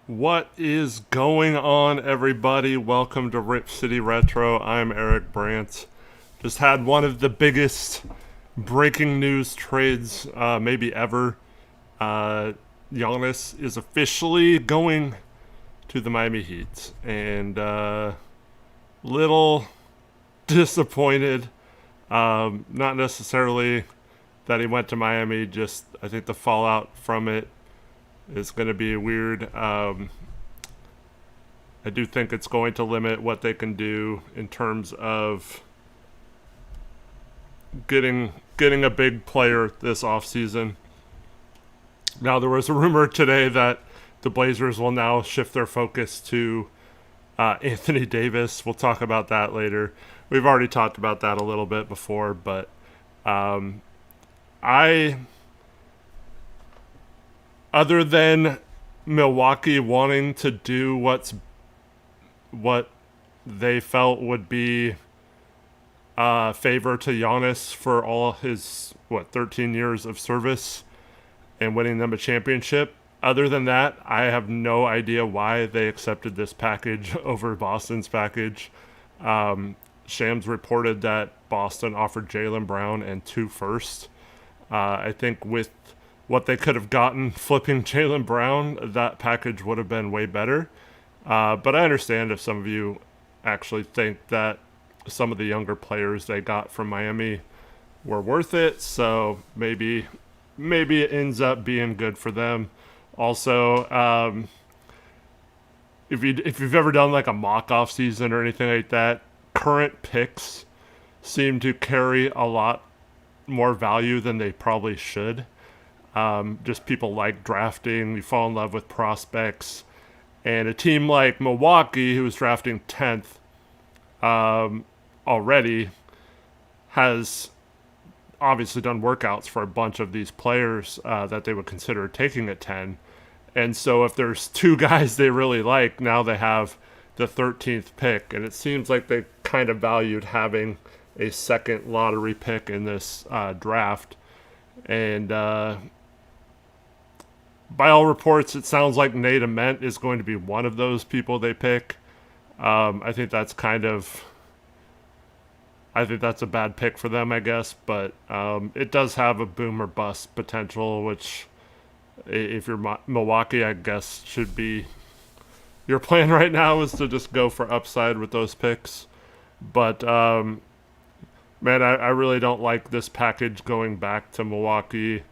What is going on, everybody? Welcome to Rip City Retro. I'm Eric Brandt. Just had one of the biggest breaking news trades maybe ever. Uh, Giannis is officially going to the Miami Heat, and little disappointed. Not necessarily that he went to Miami, just I think the fallout from it is going to be weird. I do think it's going to limit what they can do in terms of getting a big player this offseason. Now, there was a rumor today that the Blazers will now shift their focus to Anthony Davis. We'll talk about that later. We've already talked about that a little bit before, but I, other than Milwaukee wanting to do what they felt would be favor to Giannis for all his 13 years of service and winning them a championship. Other than that, I have no idea why they accepted this package over Boston's package. Shams reported that Boston offered Jaylen Brown and 2 firsts. I think with what they could have gotten flipping Jaylen Brown, that package would have been way better. But I understand if some of you actually think that some of the younger players they got from Miami were worth it. So maybe it ends up being good for them. Also, if you've ever done like a mock off season or anything like that, current picks seem to carry a lot more value than they probably should. Just people like drafting, you fall in love with prospects. And a team like Milwaukee, who was drafting 10th already, has obviously done workouts for a bunch of these players that they would consider taking at 10. And so if there's 2 guys they really like, now they have the 13th pick. And it seems like they kind of valued having a second lottery pick in this draft. And by all reports, it sounds like Nate Ament is going to be one of those people they pick. I think that's a bad pick for them, I guess. But it does have a boom or bust potential, which if you're Milwaukee, I guess should be your plan right now is to just go for upside with those picks. But man, I really don't like this package going back to Milwaukee.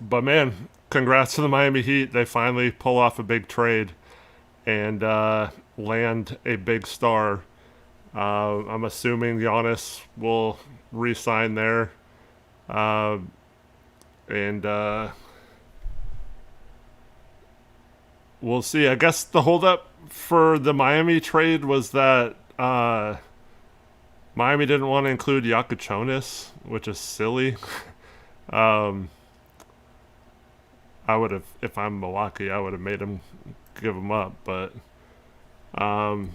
But man, congrats to the Miami Heat. They finally pull off a big trade and land a big star. I'm assuming Giannis will re-sign there. And we'll see. I guess the holdup for the Miami trade was that Miami didn't want to include Jonas, which is silly. I would have, if I'm Milwaukee, I would have made him give him up. But all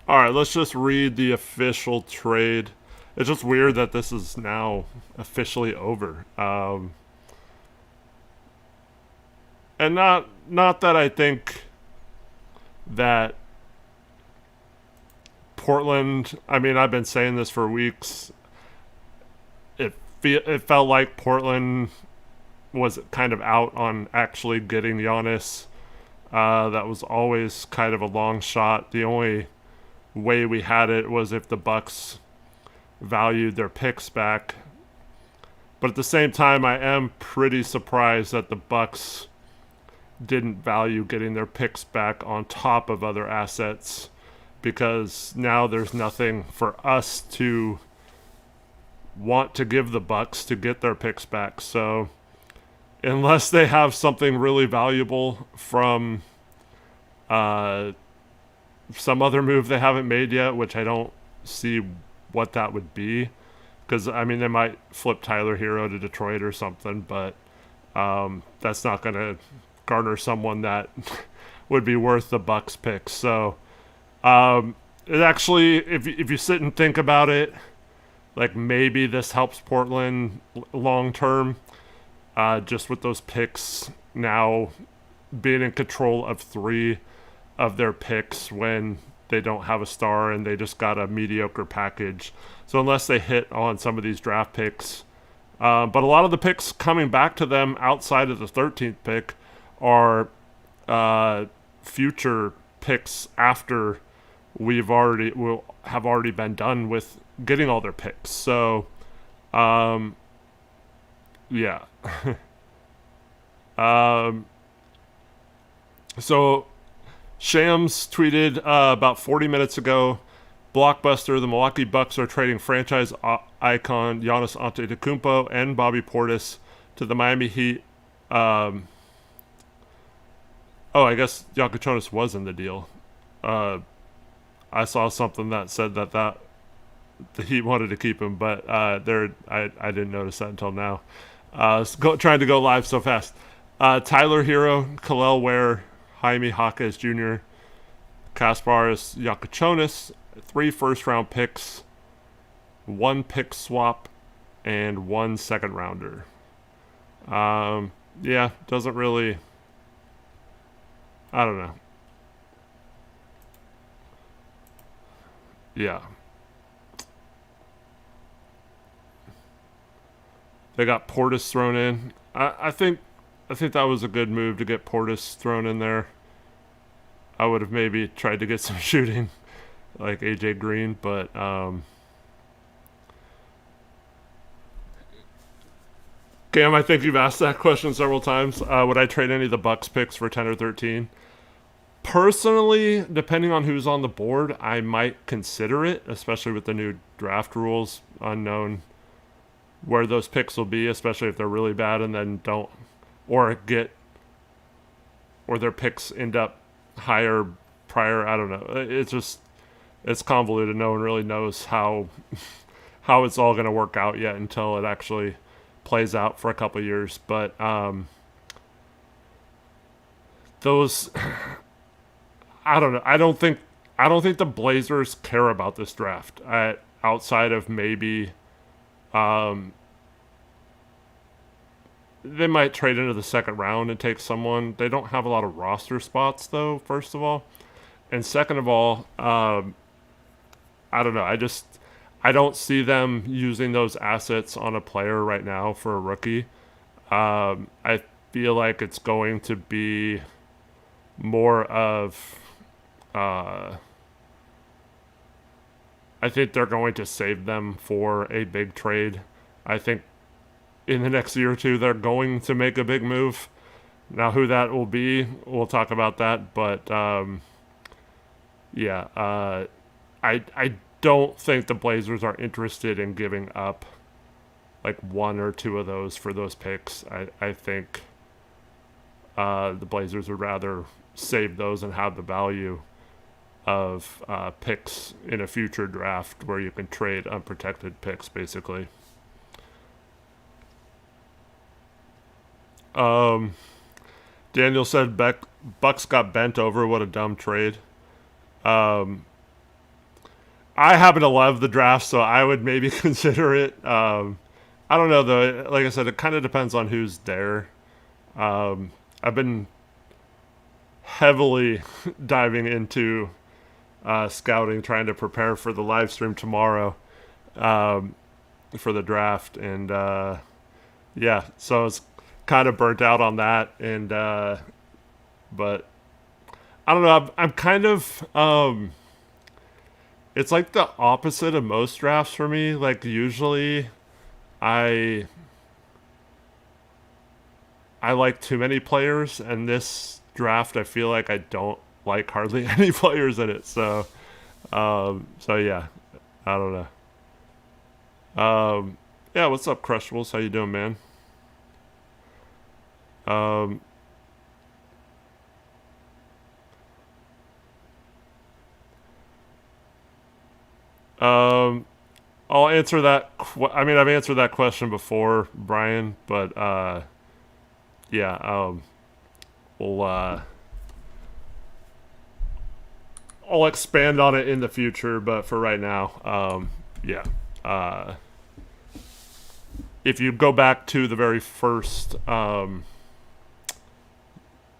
right, let's just read the official trade. It's just weird that this is now officially over. And not that I think that Portland, I mean, I've been saying this for weeks. It felt like Portland was kind of out on actually getting Giannis. That was always kind of a long shot. The only way we had it was if the Bucks valued their picks back. But at the same time, I am pretty surprised that the Bucks didn't value getting their picks back on top of other assets, because now there's nothing for us to want to give the Bucks to get their picks back. So unless they have something really valuable from some other move they haven't made yet, which I don't see what that would be, because I mean they might flip Tyler Hero to Detroit or something, but that's not going to garner someone that would be worth the Bucks picks. So it actually, if you sit and think about it, like maybe this helps Portland long term. Just with those picks now being in control of 3 of their picks when they don't have a star and they just got a mediocre package. So unless they hit on some of these draft picks, but a lot of the picks coming back to them outside of the 13th pick are future picks after will have already been done with getting all their picks. So, yeah. So Shams tweeted about 40 minutes ago, Blockbuster, the Milwaukee Bucks are trading franchise icon Giannis Antetokounmpo and Bobby Portis to the Miami Heat. Oh, I guess Giannis was in the deal. I saw something that said that the Heat wanted to keep him, but I didn't notice that until now. Trying to go live so fast. Tyler Hero, Khalil Ware, Jaime Jaquez Jr., Kasparis Giannis, 3 first-round picks, 1 pick swap, and 1 second-rounder. Yeah, doesn't really... I don't know. Yeah. They got Portis thrown in. I think that was a good move to get Portis thrown in there. I would have maybe tried to get some shooting like AJ Green, but Cam, I think you've asked that question several times. Would I trade any of the Bucks picks for 10 or 13? Personally, depending on who's on the board, I might consider it, especially with the new draft rules, unknown where those picks will be, especially if they're really bad and then don't, or their picks end up higher prior. I don't know. It's convoluted. No one really knows how it's all going to work out yet until it actually plays out for a couple of years. But those, I don't know. I don't think the Blazers care about this draft outside of maybe. They might trade into the second round and take someone. They don't have a lot of roster spots, though, first of all. And second of all, I don't know. I don't see them using those assets on a player right now for a rookie. I feel like it's going to be more of... I think they're going to save them for a big trade. I think in the next year or two, they're going to make a big move. Now, who that will be, we'll talk about that. But, I don't think the Blazers are interested in giving up like 1 or 2 of those for those picks. I think the Blazers would rather save those and have the value of picks in a future draft where you can trade unprotected picks, basically. Daniel said Bucks got bent over. What a dumb trade. I happen to love the draft, so I would maybe consider it. I don't know, though. Like I said, it kind of depends on who's there. I've been heavily diving into scouting, trying to prepare for the live stream tomorrow for the draft. And, so it's kind of burnt out on that. And but I don't know. I'm kind of... it's like the opposite of most drafts for me. Like, usually I like too many players, and this draft I feel like I don't like hardly any players in it. So yeah, I don't know. Yeah, what's up, Crushables? How you doing, man? I'll answer that. I've answered that question before, Brian, but I'll expand on it in the future. But for right now, if you go back to the very first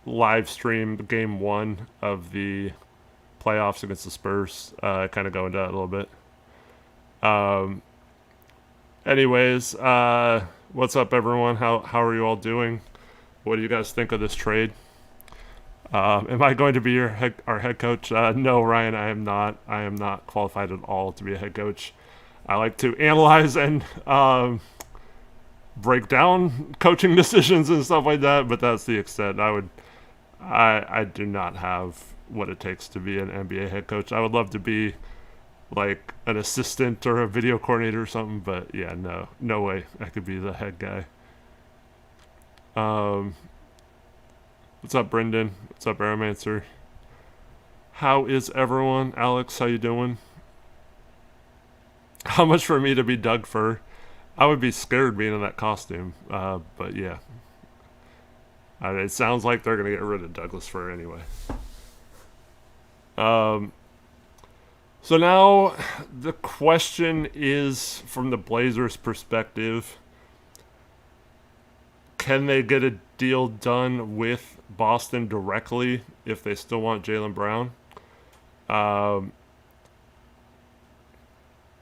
live stream game 1 of the playoffs against the Spurs. Kind of go into that a little bit. Anyways, what's up, everyone? How are you all doing? What do you guys think of this trade? Am I going to be our head coach? No, Ryan, I am not. I am not qualified at all to be a head coach. I like to analyze and break down coaching decisions and stuff like that, but that's the extent. I do not have what it takes to be an NBA head coach. I would love to be like an assistant or a video coordinator or something, but yeah, no way I could be the head guy. What's up, Brendan? What's up, Aromancer? How is everyone? Alex, how you doing? How much for me to be Doug Fur? I would be scared being in that costume, but yeah. It sounds like they're going to get rid of Douglas Fur anyway. So now the question is, from the Blazers' perspective, can they get a deal done with Boston directly if they still want Jaylen Brown?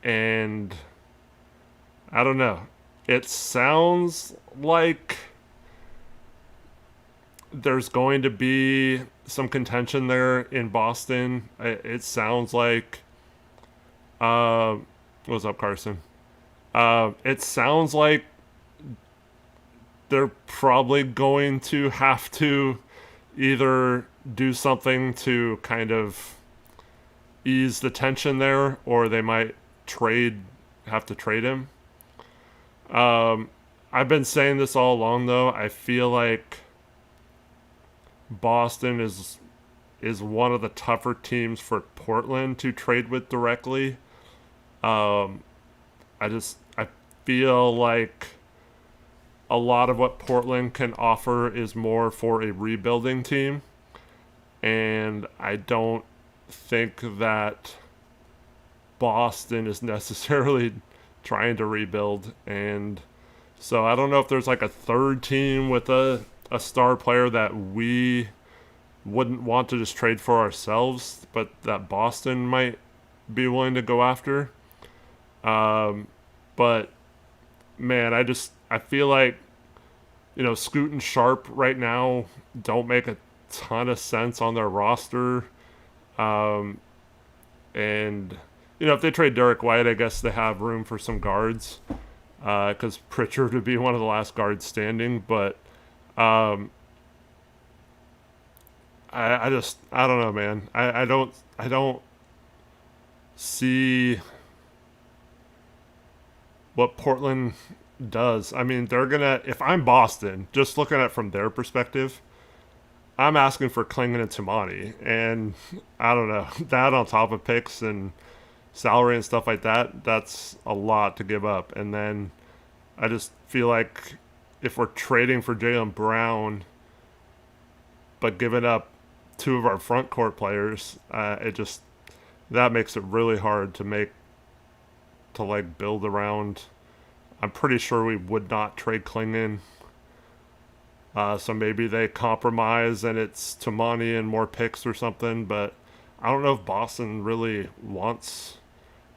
And I don't know. It sounds like there's going to be some contention there in Boston. It sounds like... what's up, Carson? It sounds like they're probably going to have to either do something to kind of ease the tension there, or they might have to trade him. I've been saying this all along, though. I feel like Boston is one of the tougher teams for Portland to trade with directly. I feel like a lot of what Portland can offer is more for a rebuilding team, and I don't think that Boston is necessarily trying to rebuild. And so I don't know if there's like a third team with a star player that we wouldn't want to just trade for ourselves, but that Boston might be willing to go after. But man, I feel like, Scoot and Sharp right now don't make a ton of sense on their roster. And, if they trade Derek White, I guess they have room for some guards, because Pritchard would be one of the last guards standing. But I don't know, man. I don't see what Portland does. I mean, they're gonna, if I'm Boston, just looking at it from their perspective, I'm asking for Klingon and Tamani, and I don't know, that on top of picks and salary and stuff like that, that's a lot to give up. And then I just feel like if we're trading for Jaylen Brown but giving up 2 of our front court players, that makes it really hard to build around. I'm pretty sure we would not trade Klingon. So maybe they compromise and it's Tamani and more picks or something, but I don't know if Boston really wants,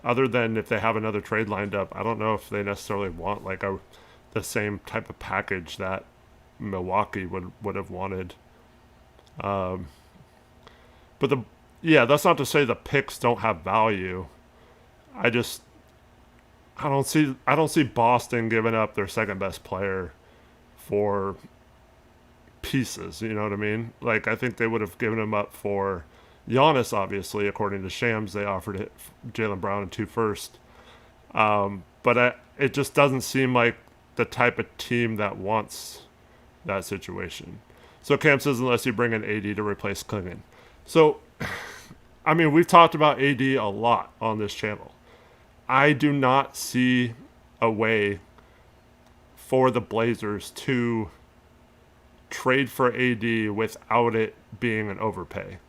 other than if they have another trade lined up, I don't know if they necessarily want like the same type of package that Milwaukee would have wanted. But that's not to say the picks don't have value. I don't see Boston giving up their second best player for pieces, you know what I mean? Like, I think they would have given him up for Giannis, obviously. According to Shams, they offered it Jaylen Brown and 2 first. But it just doesn't seem like the type of team that wants that situation. So Cam says, unless you bring in AD to replace Klingon. So, I mean, we've talked about AD a lot on this channel. I do not see a way for the Blazers to trade for AD without it being an overpay.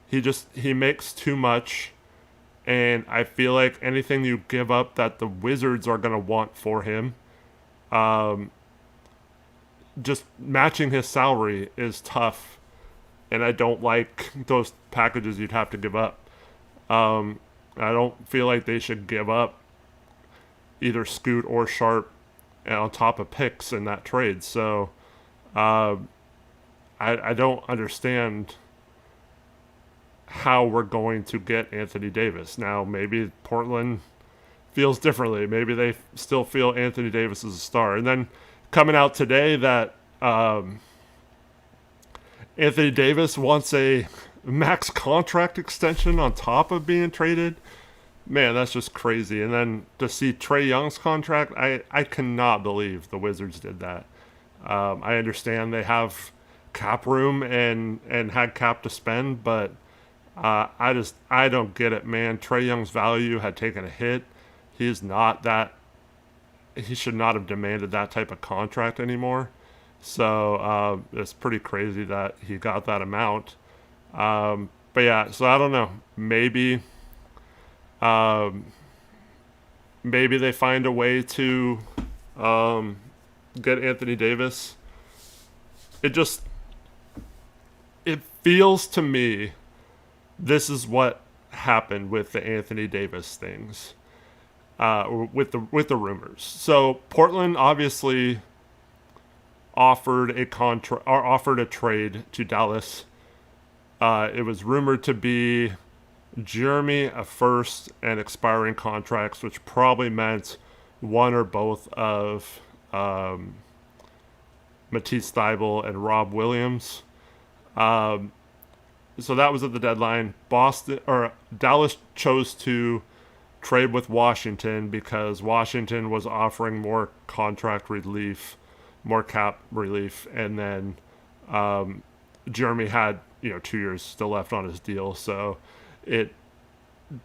He makes too much, and I feel like anything you give up that the Wizards are going to want for him, just matching his salary is tough and I don't like those packages you'd have to give up. I don't feel like they should give up either Scoot or Sharp on top of picks in that trade. So uh, I don't understand how we're going to get Anthony Davis. Now, maybe Portland feels differently. Maybe they still feel Anthony Davis is a star. And then coming out today that Anthony Davis wants a max contract extension on top of being traded. Man, that's just crazy. And then to see Trae Young's contract, I cannot believe the Wizards did that. I understand they have cap room and had cap to spend, but I don't get it, man. Trae Young's value had taken a hit. He should not have demanded that type of contract anymore. So it's pretty crazy that he got that amount. But yeah, so I don't know. Maybe they find a way to get Anthony Davis. It feels to me this is what happened with the Anthony Davis things, with the rumors. So Portland obviously offered a trade to Dallas. It was rumored to be Jeremy, a first, and expiring contracts, which probably meant one or both of Matisse Thybulle and Rob Williams. So that was at the deadline. Dallas chose to trade with Washington because Washington was offering more contract relief, more cap relief, and then Jeremy had 2 years still left on his deal, so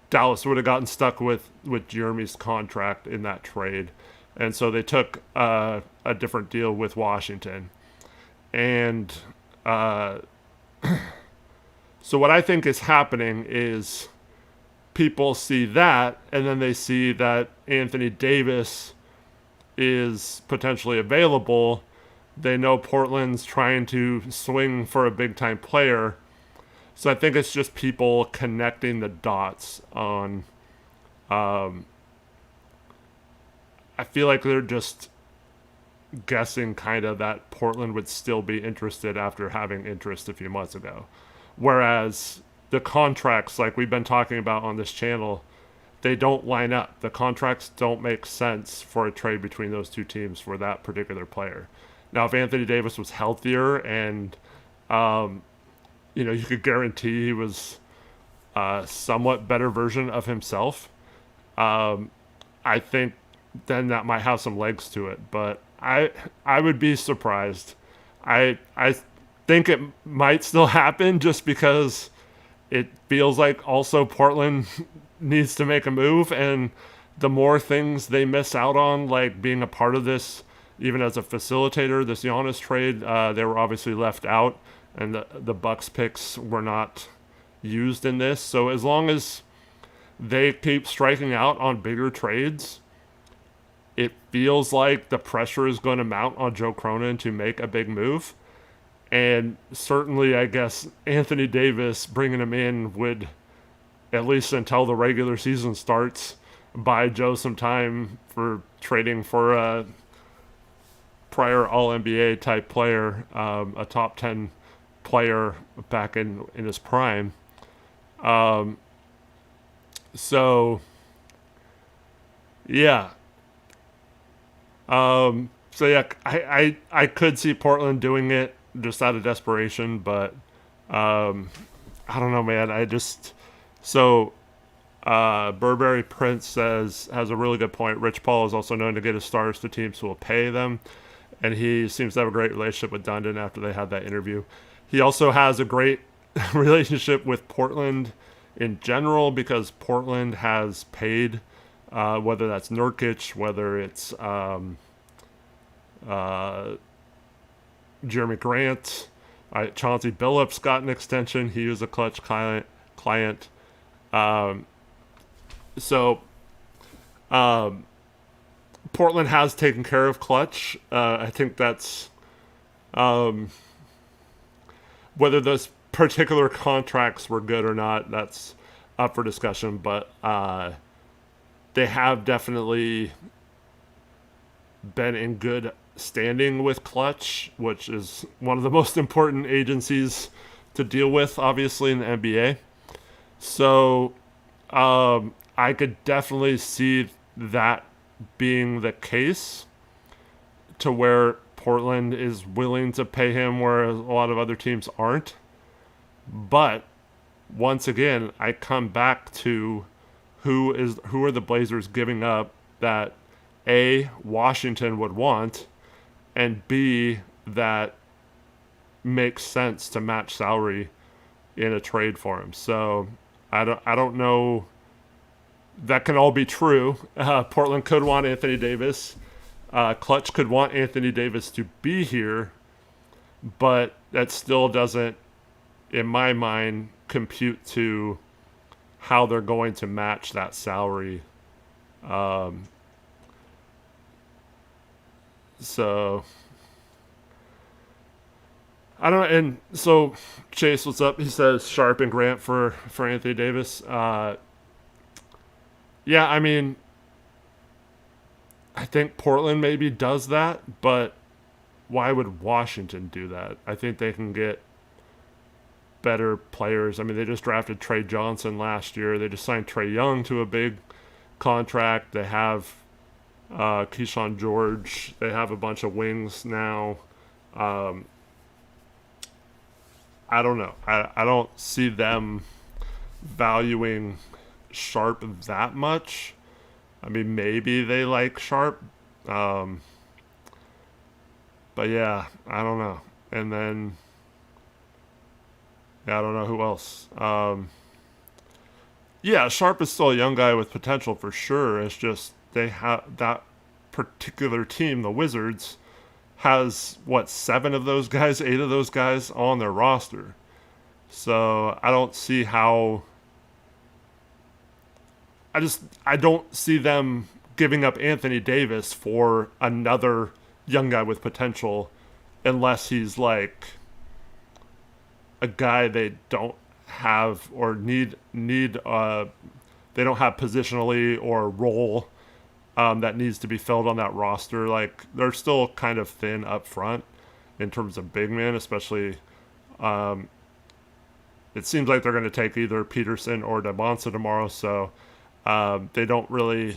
Dallas would have gotten stuck with Jeremy's contract in that trade, and so they took a different deal with Washington, and so what I think is happening is people see that, and then they see that Anthony Davis is potentially available. They know Portland's trying to swing for a big-time player. So I think it's just people connecting the dots on... I feel like they're just guessing kind of that Portland would still be interested after having interest a few months ago. Whereas the contracts, like we've been talking about on this channel, they don't line up. The contracts don't make sense for a trade between those two teams for that particular player. Now, if Anthony Davis was healthier and, you could guarantee he was a somewhat better version of himself, I think then that might have some legs to it. But I would be surprised. I think it might still happen just because it feels like also Portland needs to make a move, and the more things they miss out on, like being a part of this, even as a facilitator, this Giannis trade, they were obviously left out, and the Bucks picks were not used in this. So as long as they keep striking out on bigger trades, it feels like the pressure is going to mount on Joe Cronin to make a big move. And certainly, I guess, Anthony Davis, bringing him in would, at least until the regular season starts, buy Joe some time for trading for a prior All-NBA type player, a top 10 player back in his prime. So, yeah. I could see Portland doing it just out of desperation, but I don't know, man. Burberry Prince has a really good point. Rich Paul is also known to get his stars to teams who will pay them, and he seems to have a great relationship with Dundon after they had that interview. He also has a great relationship with Portland in general because Portland has paid, whether that's Nurkic, whether it's Jeremy Grant, Chauncey Billups got an extension. He was a Clutch client. Portland has taken care of Clutch. I think that's whether those particular contracts were good or not, that's up for discussion. But they have definitely been in good standing with Clutch, which is one of the most important agencies to deal with, obviously, in the NBA. So I could definitely see that being the case, to where Portland is willing to pay him where a lot of other teams aren't. But once again, I come back to who are the Blazers giving up that A, Washington would want, and B, that makes sense to match salary in a trade for him. So I don't know. That can all be true. Portland could want Anthony Davis. Clutch could want Anthony Davis to be here, but that still doesn't, in my mind, compute to how they're going to match that salary. So I don't know. And so Chase, what's up? He says Sharp and Grant for Anthony Davis. Yeah, I mean, I think Portland maybe does that, but why would Washington do that? I think they can get better players. I mean, they just drafted Trey Johnson last year. They just signed Trae Young to a big contract. They have Keyshawn George. They have a bunch of wings now. I don't know. I don't see them valuing Sharp that much. I mean, maybe they like Sharp. But yeah, I don't know. And then, yeah, I don't know who else. Yeah, Sharp is still a young guy with potential for sure. It's just they have that particular team, the Wizards, has, what, 7 of those guys, 8 of those guys on their roster. So I don't see how... I don't see them giving up Anthony Davis for another young guy with potential unless he's like a guy they don't have or need they don't have positionally or role that needs to be filled on that roster. Like, they're still kind of thin up front in terms of big men, especially it seems like they're going to take either Peterson or DeMonsa tomorrow, so they don't really,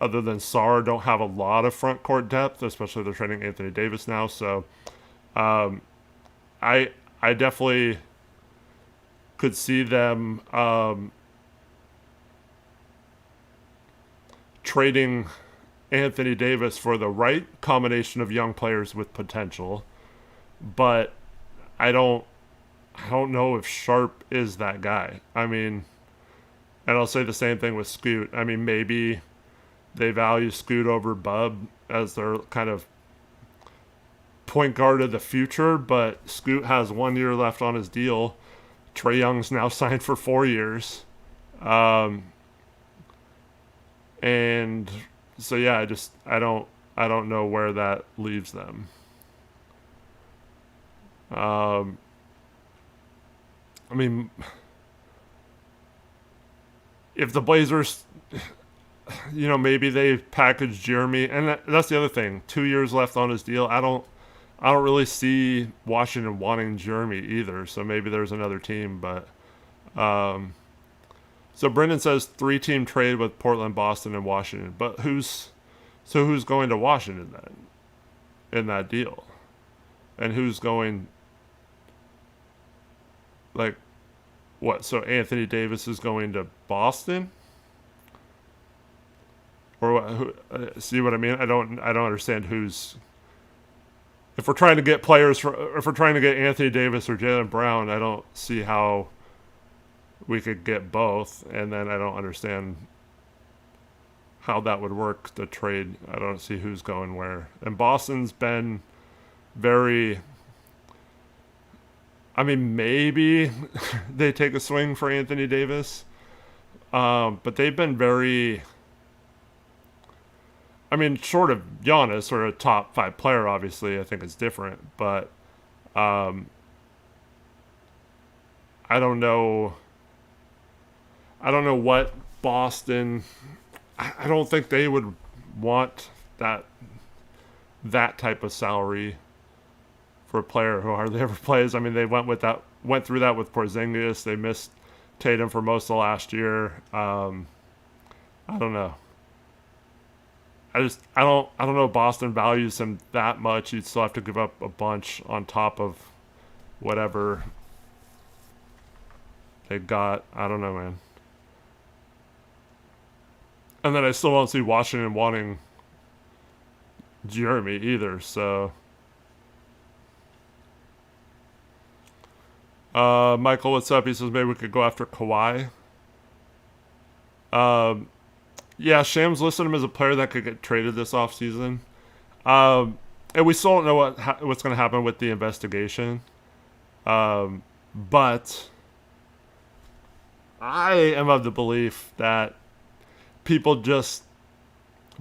other than Sarr, don't have a lot of front court depth, especially they're trading Anthony Davis now. So I definitely could see them trading Anthony Davis for the right combination of young players with potential, but I don't know if Sharp is that guy. I mean, and I'll say the same thing with Scoot. I mean, maybe they value Scoot over Bub as their kind of point guard of the future, but Scoot has 1 year left on his deal. Trae Young's now signed for 4 years. And so, yeah, I don't know where that leaves them. I mean, if the Blazers, maybe they package Jeremy, and that's the other thing. 2 years left on his deal. I don't really see Washington wanting Jeremy either. So maybe there's another team, but so Brendan says 3-team trade with Portland, Boston, and Washington. But who's going to Washington then in that deal, and who's going? Like, what? So Anthony Davis is going to Boston, or what? See what I mean? I don't understand who's. If we're trying to get players, if we're trying to get Anthony Davis or Jaylen Brown, I don't see how we could get both, and then I don't understand how that would work, the trade. I don't see who's going where. And Boston's been very... I mean, maybe they take a swing for Anthony Davis, but they've been very... I mean, short of Giannis, or a top 5 player, obviously, I think it's different. But I don't know. I don't know what Boston. I don't think they would want that type of salary for a player who hardly ever plays. I mean, they went through that with Porzingis. They missed Tatum for most of last year. I don't know. I don't know if Boston values him that much. You'd still have to give up a bunch on top of whatever they got. I don't know, man. And then I still don't see Washington wanting Jeremy either. So, Michael, what's up? He says maybe we could go after Kawhi. Yeah, Shams listed him as a player that could get traded this offseason. And we still don't know what's going to happen with the investigation. But I am of the belief that people just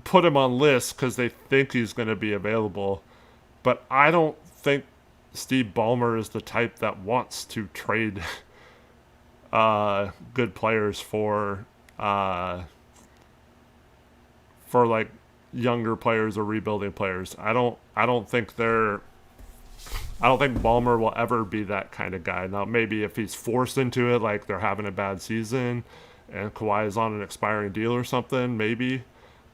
put him on lists because they think he's going to be available. But I don't think Steve Ballmer is the type that wants to trade good players for like younger players or rebuilding players. I don't think Ballmer will ever be that kind of guy. Now maybe if he's forced into it, like they're having a bad season and Kawhi is on an expiring deal or something, maybe.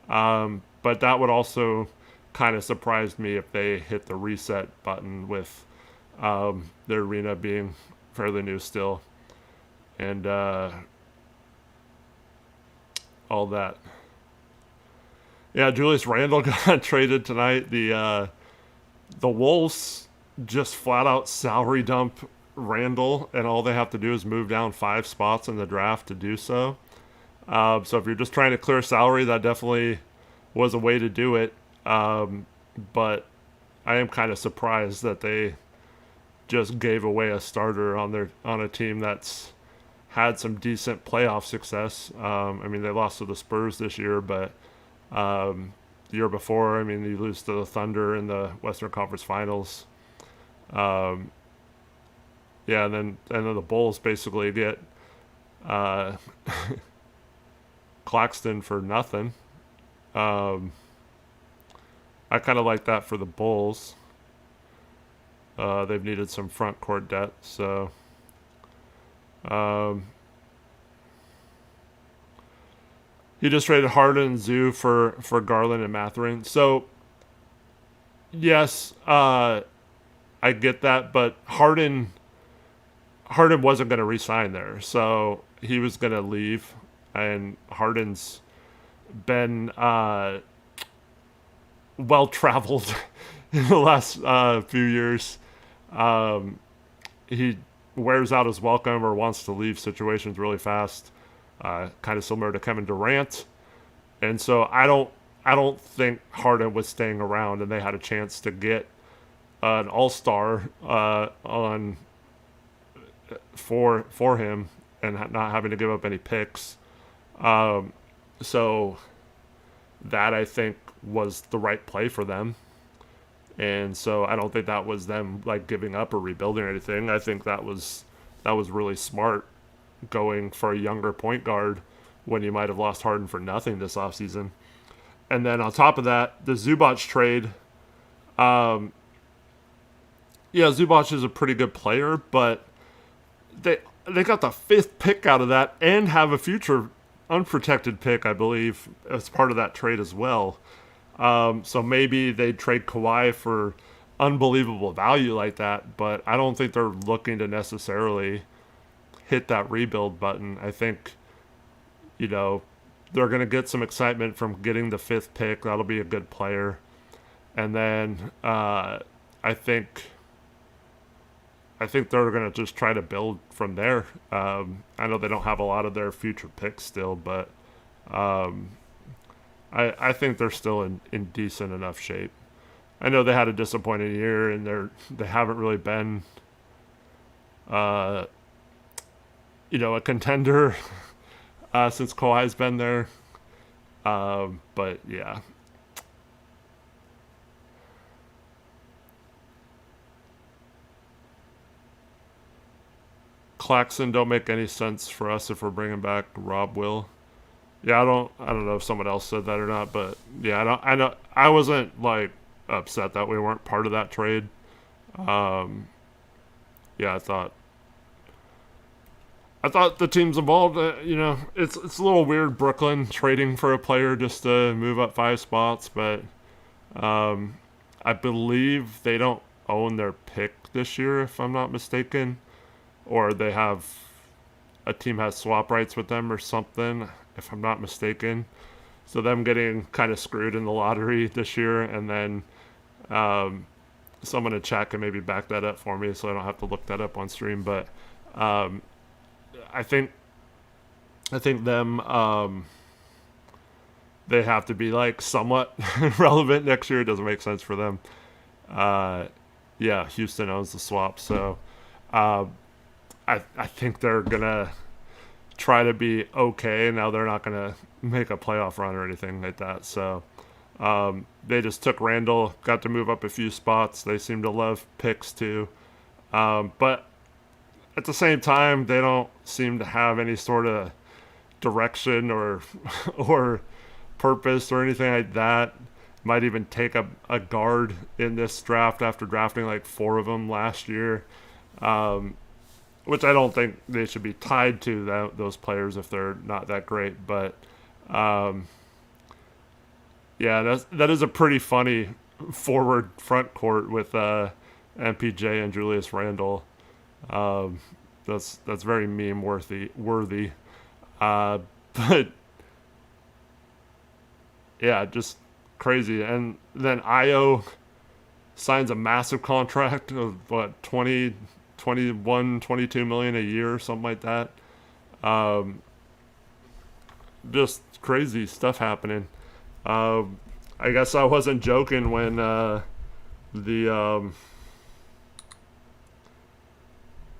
But that would also kind of surprise me if they hit the reset button with their arena being fairly new still. And all that. Yeah, Julius Randle got traded tonight. The Wolves just flat out salary dump Randle, and all they have to do is move down 5 spots in the draft to do so. So if you're just trying to clear salary, that definitely was a way to do it. But I am kind of surprised that they just gave away a starter on a team that's had some decent playoff success. I mean, they lost to the Spurs this year, but the year before, I mean, you lose to the Thunder in the Western Conference Finals. Yeah, and then the Bulls basically get Claxton for nothing. I kind of like that for the Bulls. They've needed some front court depth, so. He just traded Harden and Zoo for Garland and Mathurin. So, yes, I get that, but Harden wasn't going to re-sign there, so he was going to leave, and Harden's been well-traveled in the last few years. He wears out his welcome or wants to leave situations really fast. Kind of similar to Kevin Durant, and so I don't think Harden was staying around, and they had a chance to get an all-star on for him, and not having to give up any picks. So that I think was the right play for them, and so I don't think that was them like giving up or rebuilding or anything. I think that was really smart, going for a younger point guard when you might have lost Harden for nothing this offseason. And then on top of that, the Zubac trade. Yeah, Zubac is a pretty good player, but they got the 5th pick out of that and have a future unprotected pick, I believe, as part of that trade as well. So maybe they trade Kawhi for unbelievable value like that, but I don't think they're looking to necessarily hit that rebuild button. I think, they're going to get some excitement from getting the 5th pick. That'll be a good player. And then I think they're going to just try to build from there. I know they don't have a lot of their future picks still, but I think they're still in decent enough shape. I know they had a disappointing year, and they haven't really been a contender since Kawhi's been there. But yeah. Claxton don't make any sense for us if we're bringing back Rob Will. Yeah, I don't know if someone else said that or not, but yeah, I know I wasn't like upset that we weren't part of that trade. Um, yeah, I thought the teams involved, it's a little weird Brooklyn trading for a player just to move up 5 spots, but um, I believe they don't own their pick this year, if I'm not mistaken, or they have a team has swap rights with them or something, if I'm not mistaken. So them getting kind of screwed in the lottery this year, and then um, someone in chat can maybe back that up for me, so I don't have to look that up on stream. But um, I think them they have to be like somewhat relevant next year. It doesn't make sense for them. Uh, yeah, Houston owns the swap, so uh, I think they're gonna try to be okay. Now they're not gonna make a playoff run or anything like that. So they just took Randall, got to move up a few spots. They seem to love picks too, but at the same time, they don't seem to have any sort of direction or or purpose or anything like that. Might even take a guard in this draft after drafting like 4 of them last year, which I don't think they should be tied to those players if they're not that great. But yeah, that is a pretty funny forward front court with MPJ and Julius Randle. That's very meme worthy. But yeah, just crazy. And then Io signs a massive contract of what 20, 21, 22 million a year, something like that. Just crazy stuff happening. I guess I wasn't joking when the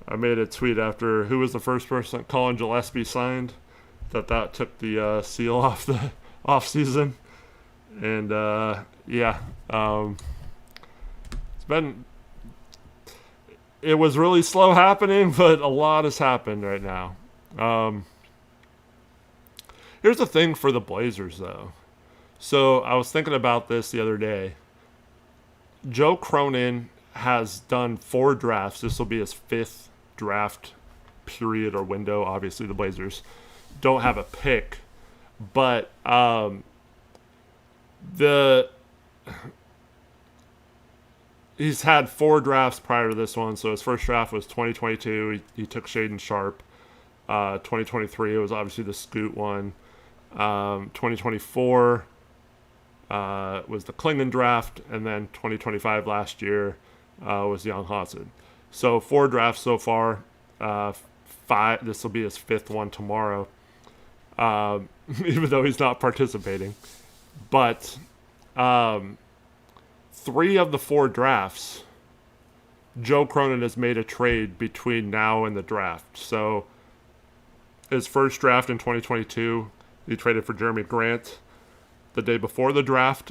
I made a tweet after who was the first person that Colin Gillespie signed, that took the seal off the off season. And it was really slow happening, but a lot has happened right now. Here's the thing for the Blazers though. So I was thinking about this the other day. Joe Cronin has done 4 drafts. This will be his 5th draft period or window. Obviously the Blazers don't have a pick, but he's had 4 drafts prior to this one. So his first draft was 2022. He took Shaedon Sharpe. 2023 it was obviously the Scoot one. 2024 was the Klingon draft, and then 2025 last year was Young Hansen. So 4 drafts so far. 5. This will be his 5th one tomorrow. Even though he's not participating, but 3 of the 4 drafts, Joe Cronin has made a trade between now and the draft. So his first draft in 2022, he traded for Jeremy Grant. The day before the draft,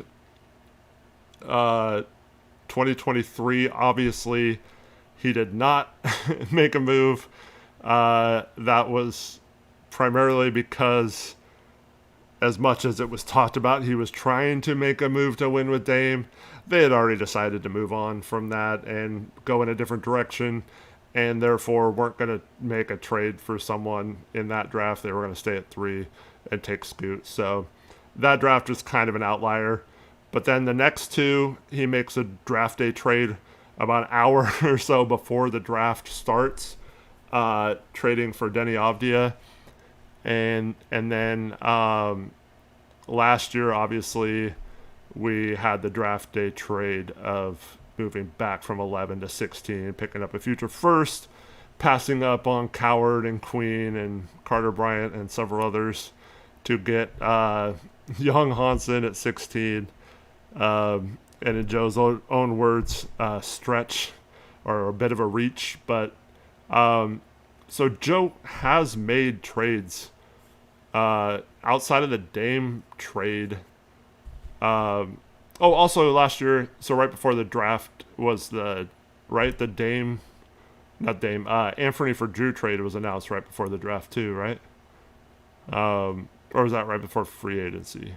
2023, obviously, he did not make a move. That was primarily because, as much as it was talked about, he was trying to make a move to win with Dame. They had already decided to move on from that and go in a different direction, and therefore weren't going to make a trade for someone in that draft. They were going to stay at 3 and take Scoot. So that draft was kind of an outlier. But then the next 2, he makes a draft day trade about an hour or so before the draft starts, trading for Denny Avdia. And then last year, obviously, we had the draft day trade of moving back from 11 to 16, picking up a future first, passing up on Coward and Queen and Carter Bryant and several others to get Young Hansen at 16. And in Joe's own words, stretch or a bit of a reach. But so Joe has made trades outside of the Dame trade. Also last year, so right before the draft was the Dame not Dame, Anthony for Drew trade was announced right before the draft too, right? Or was that right before free agency?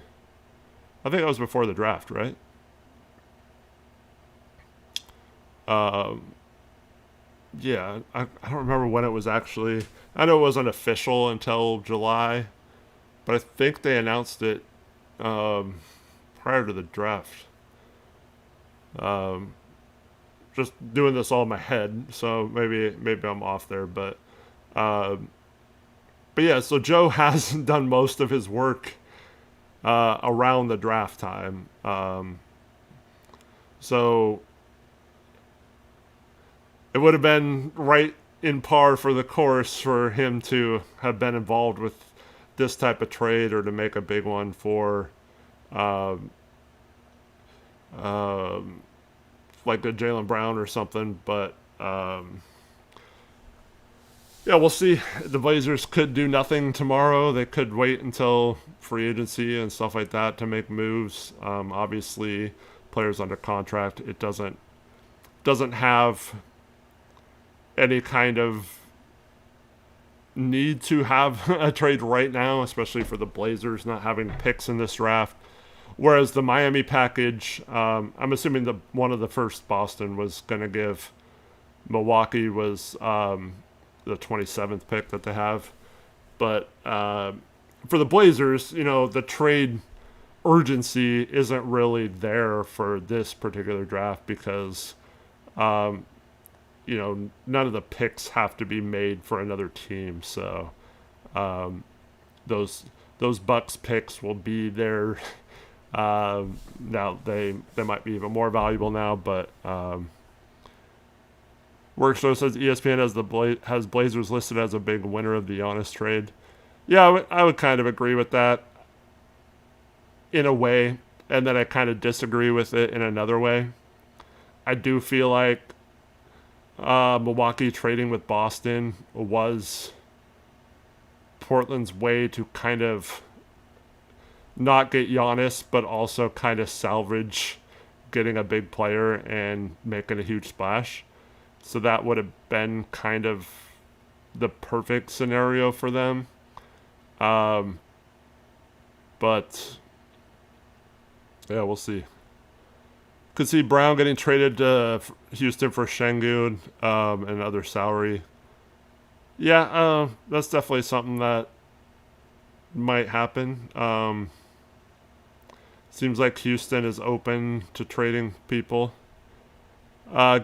I think it was before the draft, right? Um, yeah, I don't remember when it was actually. I know it wasn't official until July, but I think they announced it um, prior to the draft. Um, just doing this all in my head, so maybe I'm off there, um, but yeah. So Joe has done most of his work around the draft time. So it would have been right in par for the course for him to have been involved with this type of trade or to make a big one for um, um, like a Jaylen Brown or something. But yeah, we'll see. The Blazers could do nothing tomorrow. They could wait until free agency and stuff like that to make moves. Obviously, players under contract, it doesn't have any kind of need to have a trade right now, especially for the Blazers not having picks in this draft. Whereas the Miami package, I'm assuming one of the first Boston was going to give Milwaukee was the 27th pick that they have. But for the Blazers, the trade urgency isn't really there for this particular draft because none of the picks have to be made for another team. So those Bucks picks will be there. Now they might be even more valuable now, but Workshow says ESPN has Blazers listed as a big winner of the Giannis trade. Yeah, I would kind of agree with that in a way, and then I kind of disagree with it in another way. I do feel like Milwaukee trading with Boston was Portland's way to kind of not get Giannis, but also kind of salvage getting a big player and making a huge splash. So that would have been kind of the perfect scenario for them. But yeah, we'll see. Could see Brown getting traded to Houston for Şengün and other salary. Yeah, that's definitely something that might happen. Seems like Houston is open to trading people.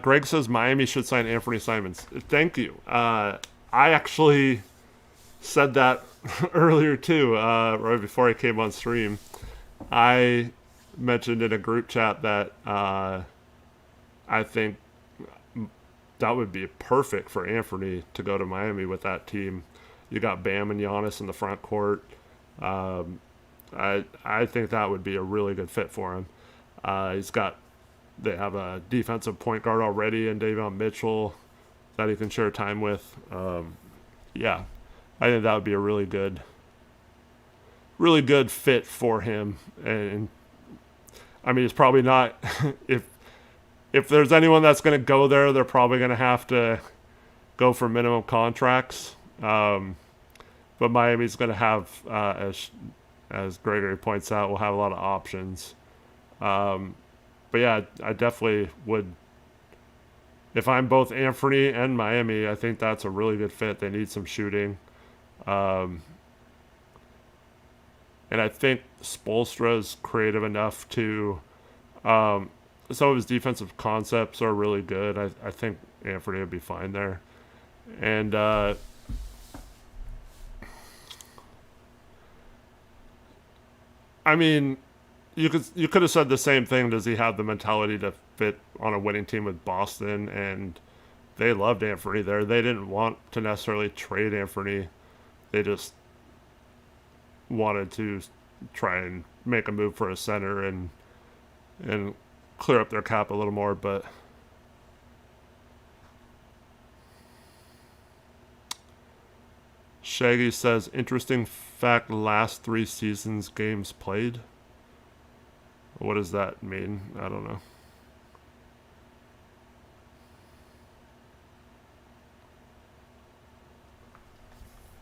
Greg says Miami should sign Anthony Simons. Thank you. I actually said that earlier too, right before I came on stream. I mentioned in a group chat that I think that would be perfect for Anthony to go to Miami with that team. You got Bam and Giannis in the front court. I think that would be a really good fit for him. They have a defensive point guard already in Davion Mitchell that he can share time with. Yeah, I think that would be a really good fit for him. And I mean, it's probably not if there's anyone that's going to go there, they're probably going to have to go for minimum contracts. But Miami's going to have, as Gregory points out, will have a lot of options. But yeah, I definitely would. If I'm both Anthony and Miami, I think that's a really good fit. They need some shooting. And I think Spoelstra is creative enough to. Some of his defensive concepts are really good. I think Anthony would be fine there. And I mean, you could have said the same thing. Does he have the mentality to fit on a winning team with Boston? And they loved Anthony there. They didn't want to necessarily trade Anthony. They just wanted to try and make a move for a center and clear up their cap a little more. But Shaggy says, interesting fact, last 3 seasons games played. What does that mean? I don't know.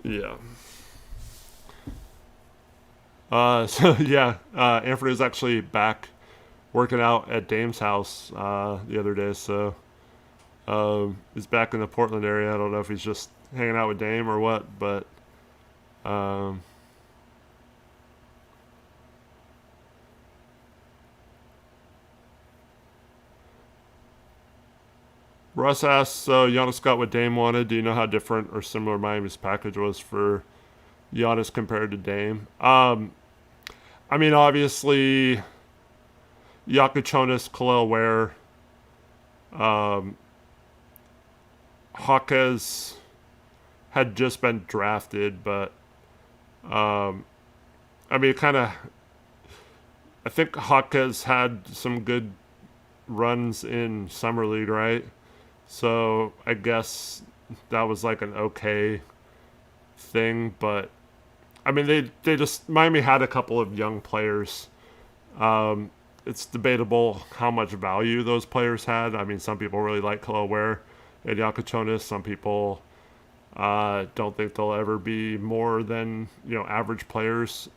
Yeah. Anthony was actually back working out at Dame's house the other day. So he's back in the Portland area. I don't know if he's just hanging out with Dame or what, but um, Russ asks, so Giannis got what Dame wanted. Do you know how different or similar Miami's package was for Giannis compared to Dame? I mean, obviously, Yakuchonis, Khalil Ware, um, Hawkes had just been drafted, but I mean, kind of. I think Hawkes had some good runs in summer league, right? So I guess that was like an okay thing, but I mean, they just Miami had a couple of young players. Um, it's debatable how much value those players had. I mean, some people really like Khalil Ware and Yakuchonis. Some people don't think they'll ever be more than average players.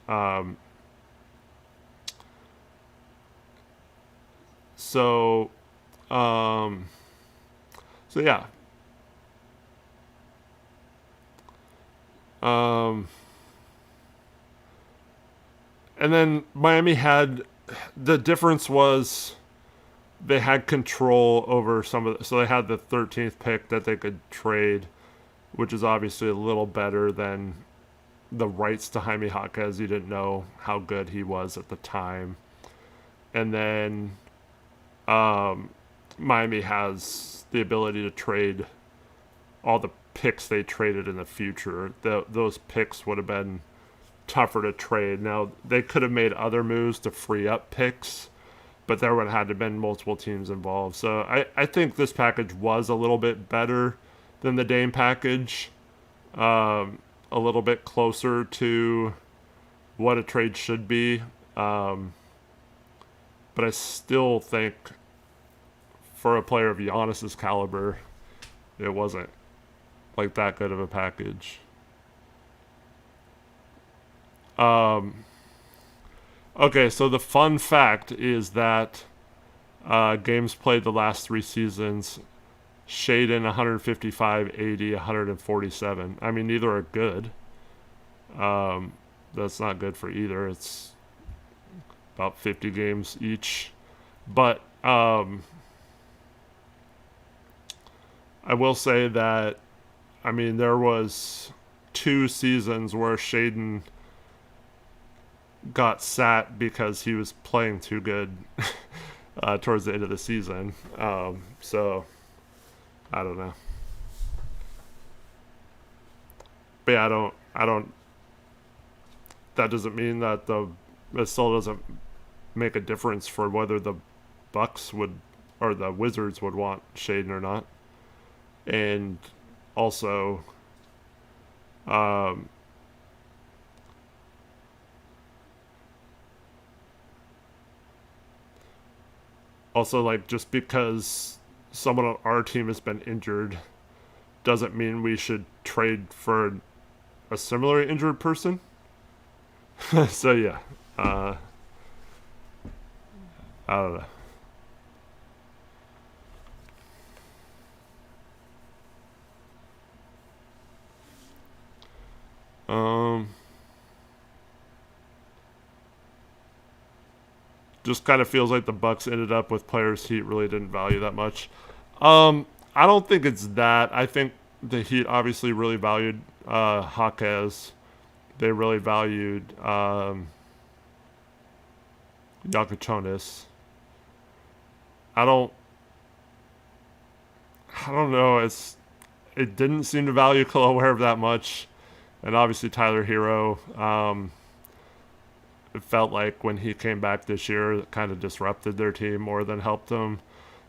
So, um, so yeah. Um, and then Miami had the difference was they had control over so they had the 13th pick that they could trade, which is obviously a little better than the rights to Jaime Jaquez. You didn't know how good he was at the time. And then Miami has the ability to trade all the picks they traded in the future. Those picks would have been tougher to trade. Now, they could have made other moves to free up picks, but there would have had to have been multiple teams involved. So I think this package was a little bit better than the Dame package. A little bit closer to what a trade should be. But I still think for a player of Giannis's caliber, it wasn't like that good of a package. Okay, so the fun fact is that games played the last 3 seasons, Shaden 155, 80, 147. I mean, neither are good. That's not good for either. It's about 50 games each. But I will say that, I mean, there was 2 seasons where Shaden got sat because he was playing too good towards the end of the season. So I don't know. But yeah, I don't. That doesn't mean that it still doesn't make a difference for whether the Bucks would or the Wizards would want Shaden or not. And also, um, like just because someone on our team has been injured doesn't mean we should trade for a similarly injured person. So yeah, I don't know. Um, just kind of feels like the Bucks ended up with players Heat really didn't value that much. I don't think it's that. I think the Heat obviously really valued Jaquez. They really valued Yakuchonis. I don't. I don't know. It didn't seem to value Khalil that much, and obviously Tyler Hero. It felt like when he came back this year, it kind of disrupted their team more than helped them.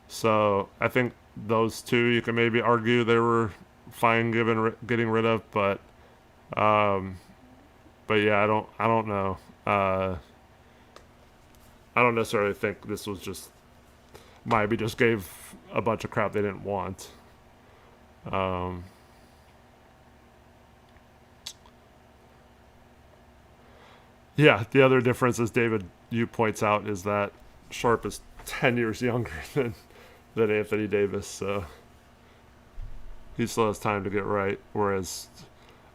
So I think those two you can maybe argue they were fine getting rid of, um, but yeah, I don't know. I don't necessarily think this was just Miami just gave a bunch of crap they didn't want. Um, Yeah, the other difference, as David you points out, is that Sharp is 10 years younger than Anthony Davis, so he still has time to get right. Whereas,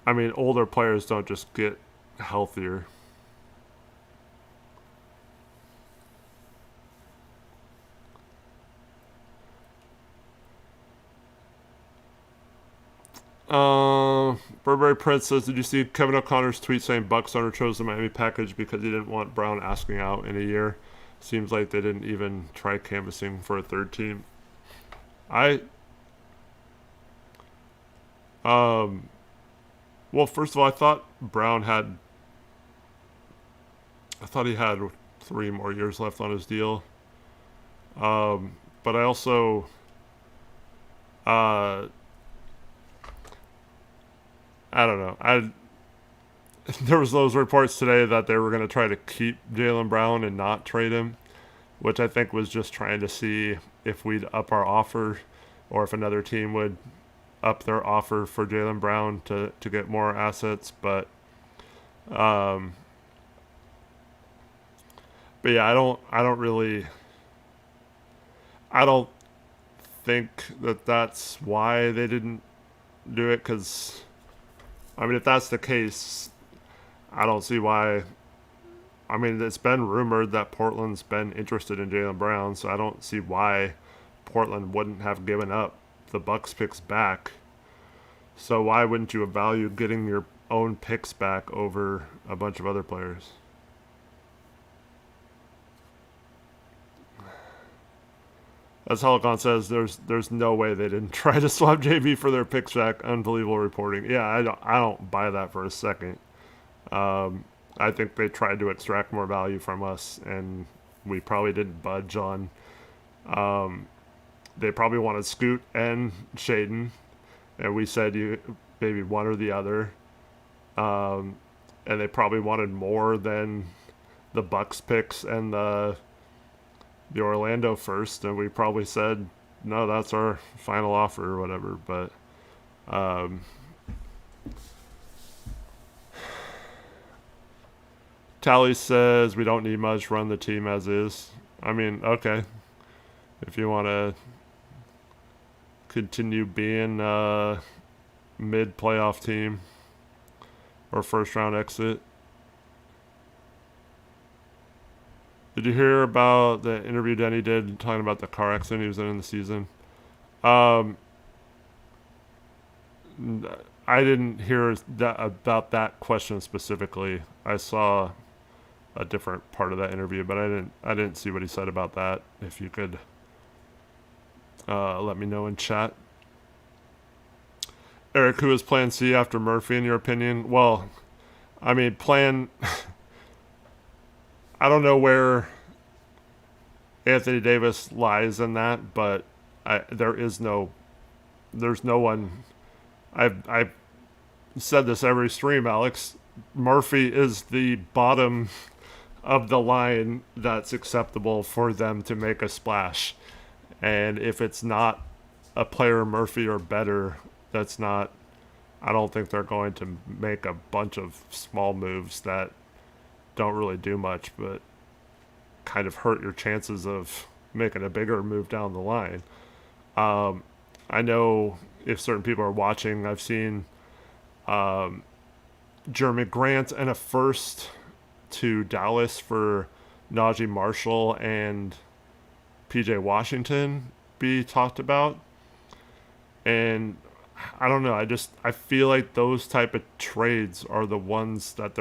I mean, older players don't just get healthier. Burberry Prince says, did you see Kevin O'Connor's tweet saying Bucks owner chose the Miami package because he didn't want Brown asking out in a year? Seems like they didn't even try canvassing for a third team. I well, first of all, I thought he had 3 more years left on his deal. But I also uh I don't know. There was those reports today that they were going to try to keep Jaylen Brown and not trade him, which I think was just trying to see if we'd up our offer or if another team would up their offer for Jaylen Brown to get more assets. Um, but yeah, I don't think that that's why they didn't do it. Because I mean, if that's the case, I don't see why. I mean, it's been rumored that Portland's been interested in Jaylen Brown, so I don't see why Portland wouldn't have given up the Bucks picks back. So why wouldn't you value getting your own picks back over a bunch of other players? As Helicon says, there's no way they didn't try to swap JB for their picks back. Unbelievable reporting. Yeah, I don't buy that for a second. I think they tried to extract more value from us, and we probably didn't budge on. They probably wanted Scoot and Shaden, and we said you maybe one or the other. And they probably wanted more than the Bucks picks and the Orlando first, and we probably said no, that's our final offer or whatever. But Tally says we don't need much, run the team as is. I mean, okay, if you want to continue being a mid playoff team or first round exit. Did you hear about the interview Denny did talking about the car accident he was in the season? Um, I didn't hear about that question specifically. I saw a different part of that interview, but I didn't see what he said about that. If you could let me know in chat. Eric, who is Plan C after Murphy in your opinion? Well, I mean, I don't know where Anthony Davis lies in that, but there's no one. I've said this every stream, Alex. Murphy is the bottom of the line that's acceptable for them to make a splash, and if it's not a player Murphy or better, that's not. I don't think they're going to make a bunch of small moves that don't really do much, but kind of hurt your chances of making a bigger move down the line. I know if certain people are watching, I've seen Jeremy Grant and a first to Dallas for Najee Marshall and PJ Washington be talked about. And I don't know, I feel like those type of trades are the ones that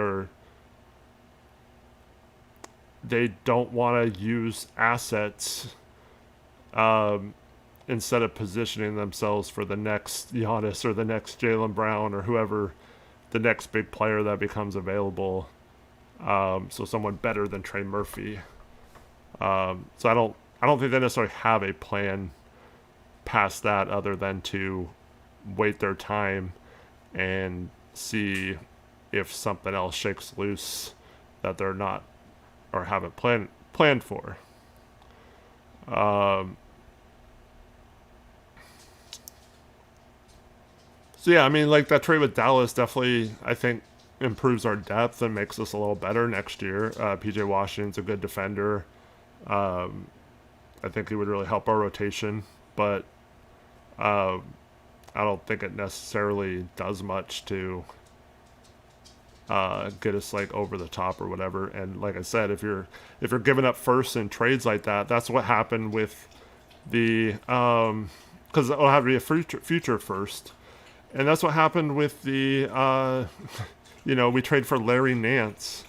they don't want to use assets instead of positioning themselves for the next Giannis or the next Jaylen Brown or whoever the next big player that becomes available. So someone better than Trey Murphy. So I don't think they necessarily have a plan past that other than to wait their time and see if something else shakes loose that they're not or haven't planned for. So yeah, I mean, like that trade with Dallas definitely, I think, improves our depth and makes us a little better next year. PJ Washington's a good defender. I think he would really help our rotation, but I don't think it necessarily does much to get us like over the top or whatever. And like I said, if you're giving up first in trades like that, that's what happened with the because it'll have to be a future first, and that's what happened with the we trade for Larry Nance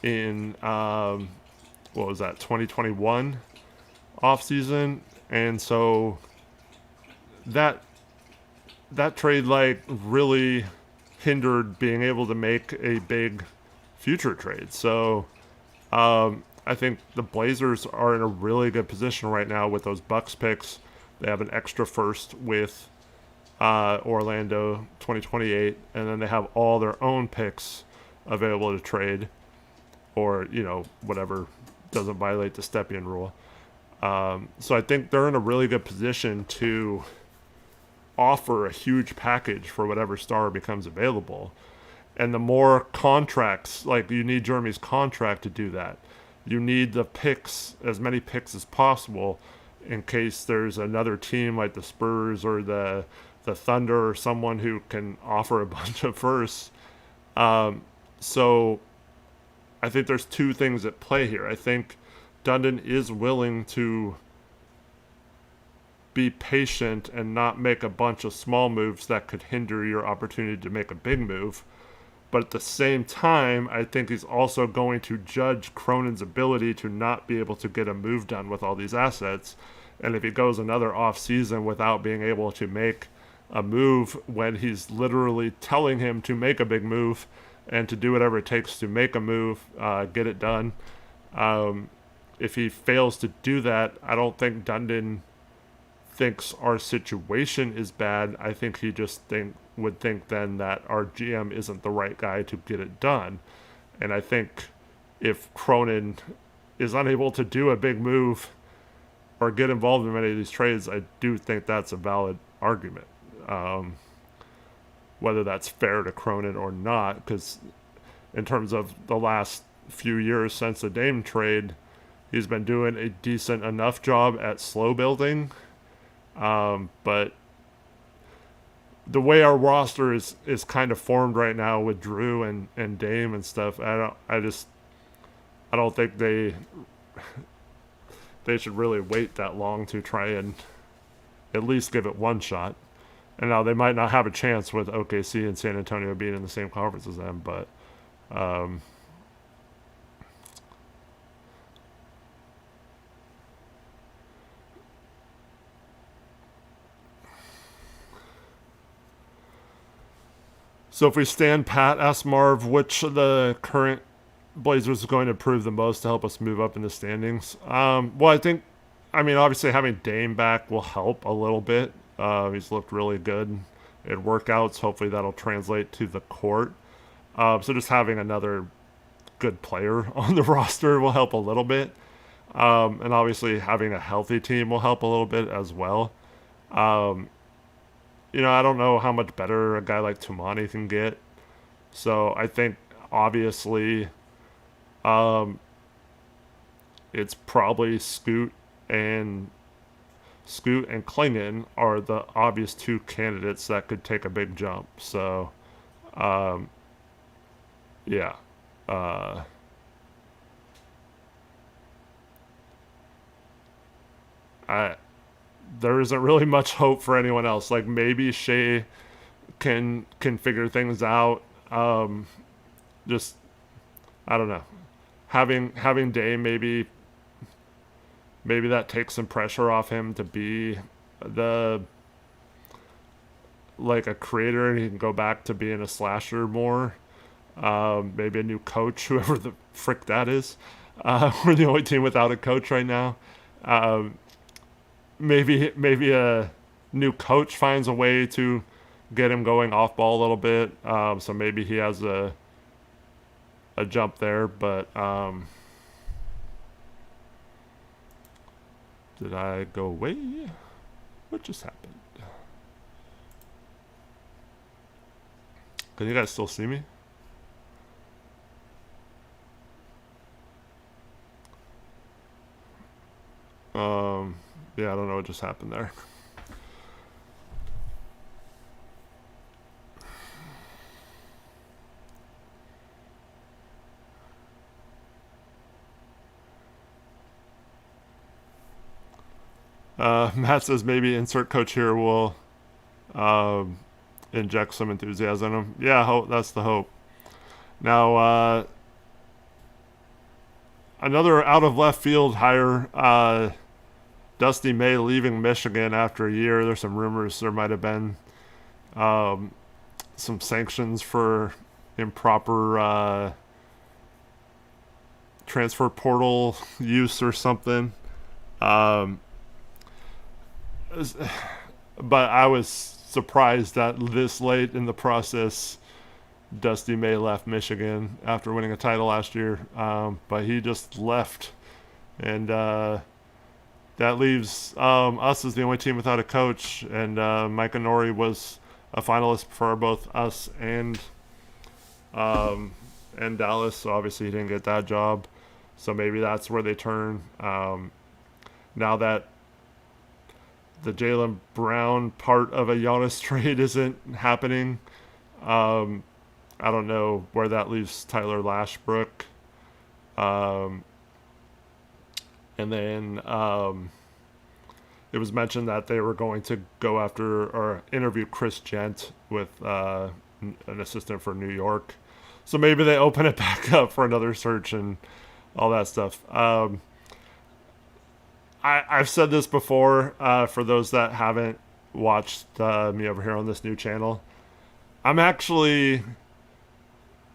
in what was that, 2021 offseason, and so that trade like really hindered being able to make a big future trade. So I think the Blazers are in a really good position right now with those Bucks picks. They have an extra first with Orlando 2028, and then they have all their own picks available to trade, or whatever doesn't violate the Stepien rule. So I think they're in a really good position to offer a huge package for whatever star becomes available. And the more contracts, like you need Jeremy's contract to do that. You need the picks, as many picks as possible, in case there's another team like the Spurs or the Thunder or someone who can offer a bunch of firsts. So I think there's two things at play here. I think Dundon is willing to be patient and not make a bunch of small moves that could hinder your opportunity to make a big move. But at the same time, I think he's also going to judge Cronin's ability to not be able to get a move done with all these assets. And if he goes another off season without being able to make a move when he's literally telling him to make a big move and to do whatever it takes to make a move, get it done. If he fails to do that, I don't think Dundon thinks our situation is bad. I think he just would think then that our GM isn't the right guy to get it done. And I think if Cronin is unable to do a big move or get involved in many of these trades, I do think that's a valid argument. Whether that's fair to Cronin or not, because in terms of the last few years since the Dame trade, he's been doing a decent enough job at slow building. But the way our roster is kind of formed right now with Drew and Dame and stuff, I don't think they should really wait that long to try and at least give it one shot. And now they might not have a chance with OKC and San Antonio being in the same conference as them, but so if we stand pat, ask Marv which of the current Blazers is going to improve the most to help us move up in the standings. Well, I think, obviously having Dame back will help a little bit. He's looked really good in workouts. Hopefully that'll translate to the court. So just having another good player on the roster will help a little bit. And obviously having a healthy team will help a little bit as well. I don't know how much better a guy like Tumani can get. So I think obviously it's probably Scoot and Klingon are the obvious two candidates that could take a big jump. So yeah. There isn't really much hope for anyone else. Like maybe Shea can figure things out. Just I don't know. Having Dame maybe that takes some pressure off him to be like a creator, and he can go back to being a slasher more. Maybe a new coach, whoever the frick that is. We're the only team without a coach right now. Maybe a new coach finds a way to get him going off ball a little bit. So maybe he has a jump there, but did I go away? What just happened? Can you guys still see me? Yeah, I don't know what just happened there. Matt says maybe insert coach here will um, inject some enthusiasm in him. Yeah, that's the hope. Now, another out of left field hire, Dusty May leaving Michigan after a year. There's some rumors there might have been some sanctions for improper transfer portal use or something. Um, but I was surprised that this late in the process, Dusty May left Michigan after winning a title last year. But he just left, and that leaves us as the only team without a coach. And Mike Nori was a finalist for both us and Dallas. So obviously he didn't get that job. So maybe that's where they turn. Now that the Jaylen Brown part of a Giannis trade isn't happening, I don't know where that leaves Tyler Lashbrook. And then it was mentioned that they were going to go after or interview Chris Gent with an assistant for New York. So maybe they open it back up for another search and all that stuff. I've said this before for those that haven't watched me over here on this new channel. I'm actually,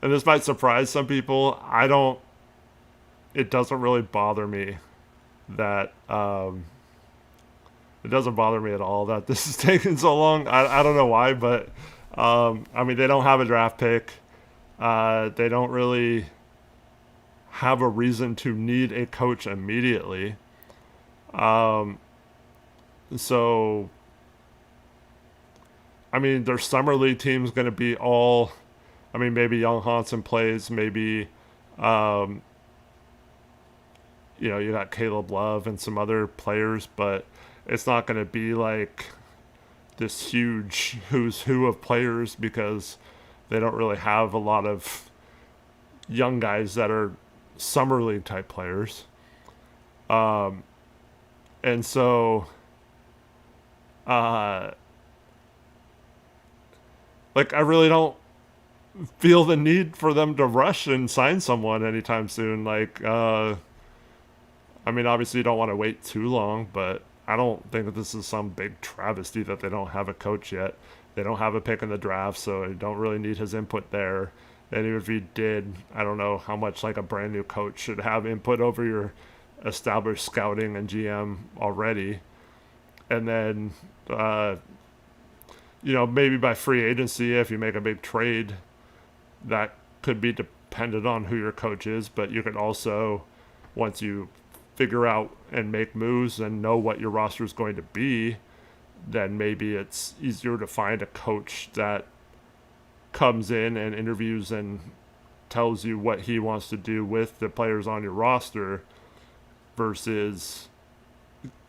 and this might surprise some people, it doesn't really bother me that, it doesn't bother me at all that this is taking so long. I don't know why, but, I mean, they don't have a draft pick. They don't really have a reason to need a coach immediately. So, I mean, their summer league team's going to be all, I mean, maybe Young Hansen plays, maybe, you got Caleb Love and some other players, but it's not going to be like this huge who's who of players because they don't really have a lot of young guys that are summer league type players. And so, I really don't feel the need for them to rush and sign someone anytime soon. I mean, obviously you don't want to wait too long, but I don't think that this is some big travesty that they don't have a coach yet. They don't have a pick in the draft, so you don't really need his input there. And even if you did, I don't know how much a brand new coach should have input over your established scouting and GM already. And then, maybe by free agency, if you make a big trade, that could be dependent on who your coach is. But you could also, once you figure out and make moves and know what your roster is going to be, then maybe it's easier to find a coach that comes in and interviews and tells you what he wants to do with the players on your roster versus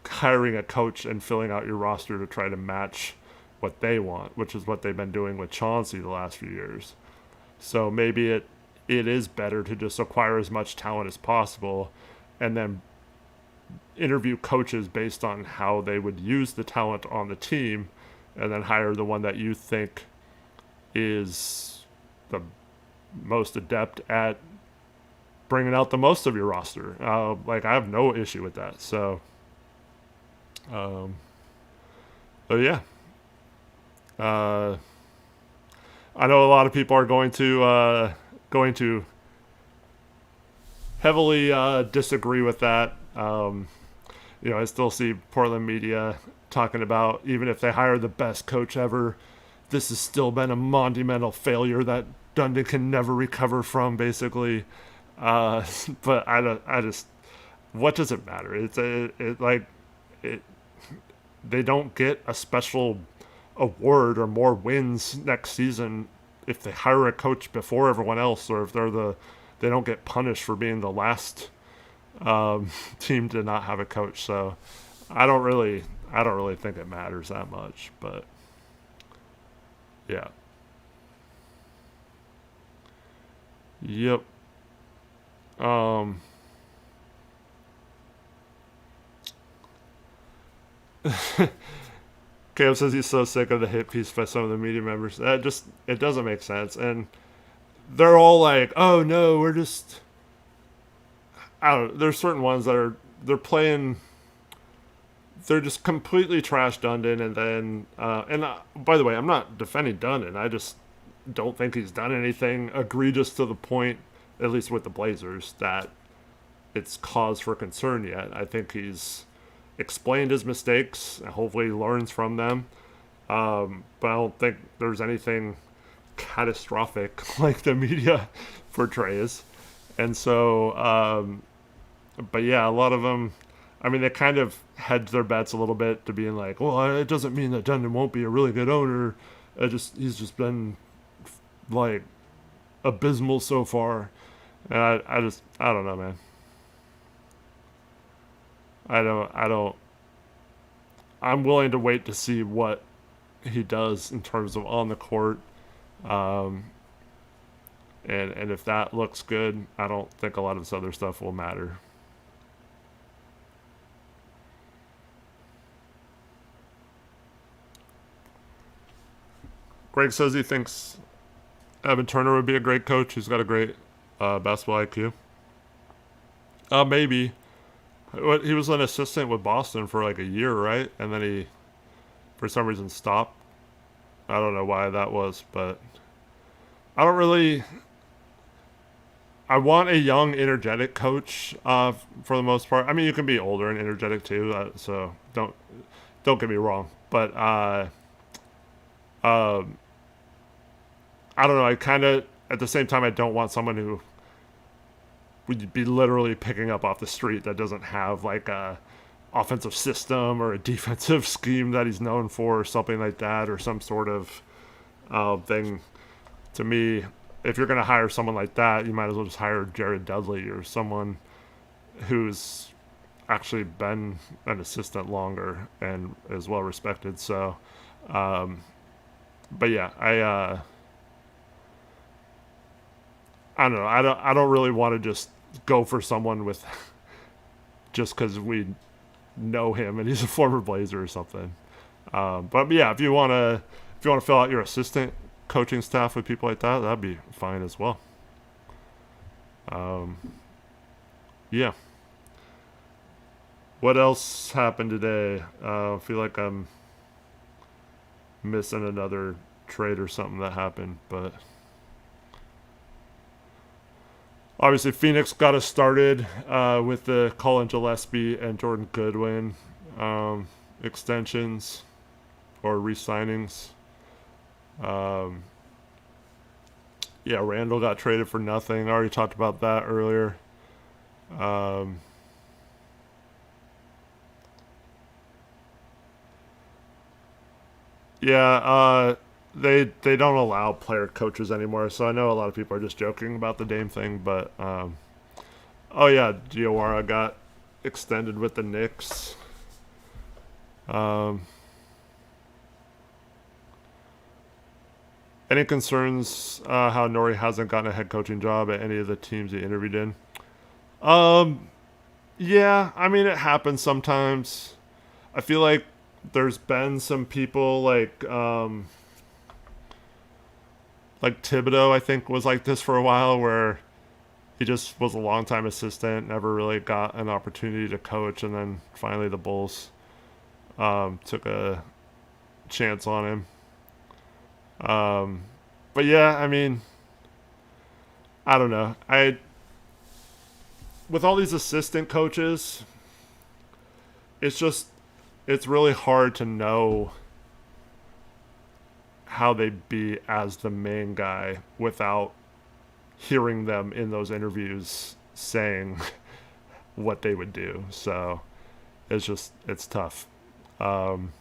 hiring a coach and filling out your roster to try to match what they want, which is what they've been doing with Chauncey the last few years. So maybe it is better to just acquire as much talent as possible and then interview coaches based on how they would use the talent on the team and then hire the one that you think is the most adept at bringing out the most of your roster. I have no issue with that. So, but yeah. I know a lot of people are going to heavily disagree with that. I still see Portland media talking about even if they hire the best coach ever, this has still been a monumental failure that Dundon can never recover from, basically. But I just, what does it matter? They don't get a special award or more wins next season if they hire a coach before everyone else, or if they don't get punished for being the last team to not have a coach. So I don't really think it matters that much, but yeah. Yep. Um Caleb says he's so sick of the hit piece by some of the media members. That just it doesn't make sense. And they're all like, "Oh no, we're just I don't there's certain ones that are they're playing they're just completely trash Dundon and then by the way, I'm not defending Dundon. I just don't think he's done anything egregious to the point at least with the Blazers that it's cause for concern yet. I think he's explained his mistakes and hopefully he learns from them. But I don't think there's anything catastrophic like the media portrays. And so, but yeah, a lot of them, I mean, they kind of hedge their bets a little bit to being like, well, it doesn't mean that Dundon won't be a really good owner. He's just been like abysmal so far. And I don't know, man. I don't, I'm willing to wait to see what he does in terms of on the court. Um, and if that looks good, I don't think a lot of this other stuff will matter. Greg says he thinks Evan Turner would be a great coach. He's got a great basketball IQ. Maybe. He was an assistant with Boston for like a year, right? And then he, for some reason, stopped. I don't know why that was, but I don't really. I want a young, energetic coach for the most part. I mean, you can be older and energetic too, so don't get me wrong. But um, I don't know. I kind of at the same time I don't want someone who would be literally picking up off the street that doesn't have like a offensive system or a defensive scheme that he's known for or something like that or some sort of thing. To me, if you're going to hire someone like that, you might as well just hire Jared Dudley or someone who's actually been an assistant longer and is well respected. So, but yeah, I don't know. I don't really want to just go for someone with just because we know him and he's a former Blazer or something. But yeah, if you want to fill out your assistant coaching staff with people like that, that'd be fine as well. Um, yeah. What else happened today? I feel like I'm missing another trade or something that happened, but obviously Phoenix got us started with the Colin Gillespie and Jordan Goodwin extensions or re-signings. Yeah, Randall got traded for nothing. I already talked about that earlier. Um, yeah, they don't allow player coaches anymore, so I know a lot of people are just joking about the Dame thing, but oh yeah, Diawara got extended with the Knicks. Um, any concerns how Nori hasn't gotten a head coaching job at any of the teams he interviewed in? Um, yeah, I mean it happens sometimes. I feel like there's been some people like Thibodeau, I think, was like this for a while, where he just was a long time assistant, never really got an opportunity to coach, and then finally the Bulls took a chance on him. But yeah, I mean, I don't know. I with all these assistant coaches, it's just it's really hard to know how they'd be as the main guy without hearing them in those interviews saying what they would do. So it's tough. Um,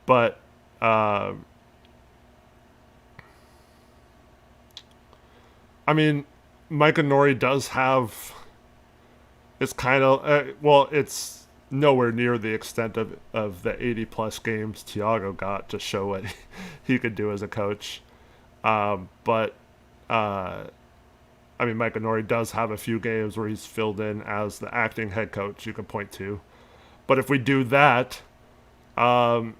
but uh, I mean, Mike Nori does have. It's kind of well, it's nowhere near the extent of the 80 plus games Thiago got to show what he could do as a coach. But I mean, Mike Nori does have a few games where he's filled in as the acting head coach you can point to. But if we do that, someone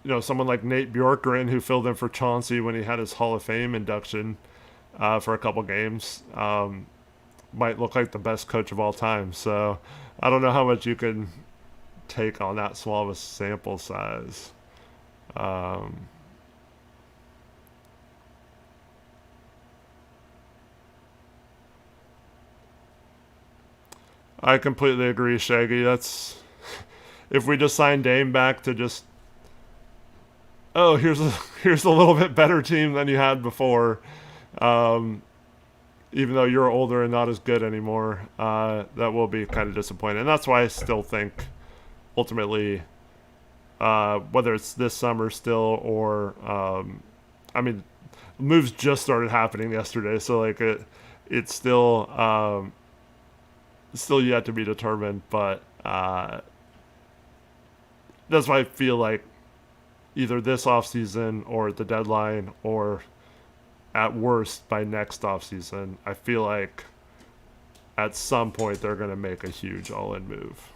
like Nate Bjorkgren, who filled in for Chauncey when he had his Hall of Fame induction for a couple games, might look like the best coach of all time. So I don't know how much you can take on that small of a sample size. I completely agree, Shaggy. That's if we just sign Dame back to just here's a little bit better team than you had before. Even though you're older and not as good anymore, that will be kind of disappointing. And that's why I still think, ultimately, whether it's this summer still or, moves just started happening yesterday, so like it's still yet to be determined. But that's why I feel like either this offseason or at the deadline or at worst by next offseason, I feel like at some point they're going to make a huge all-in move.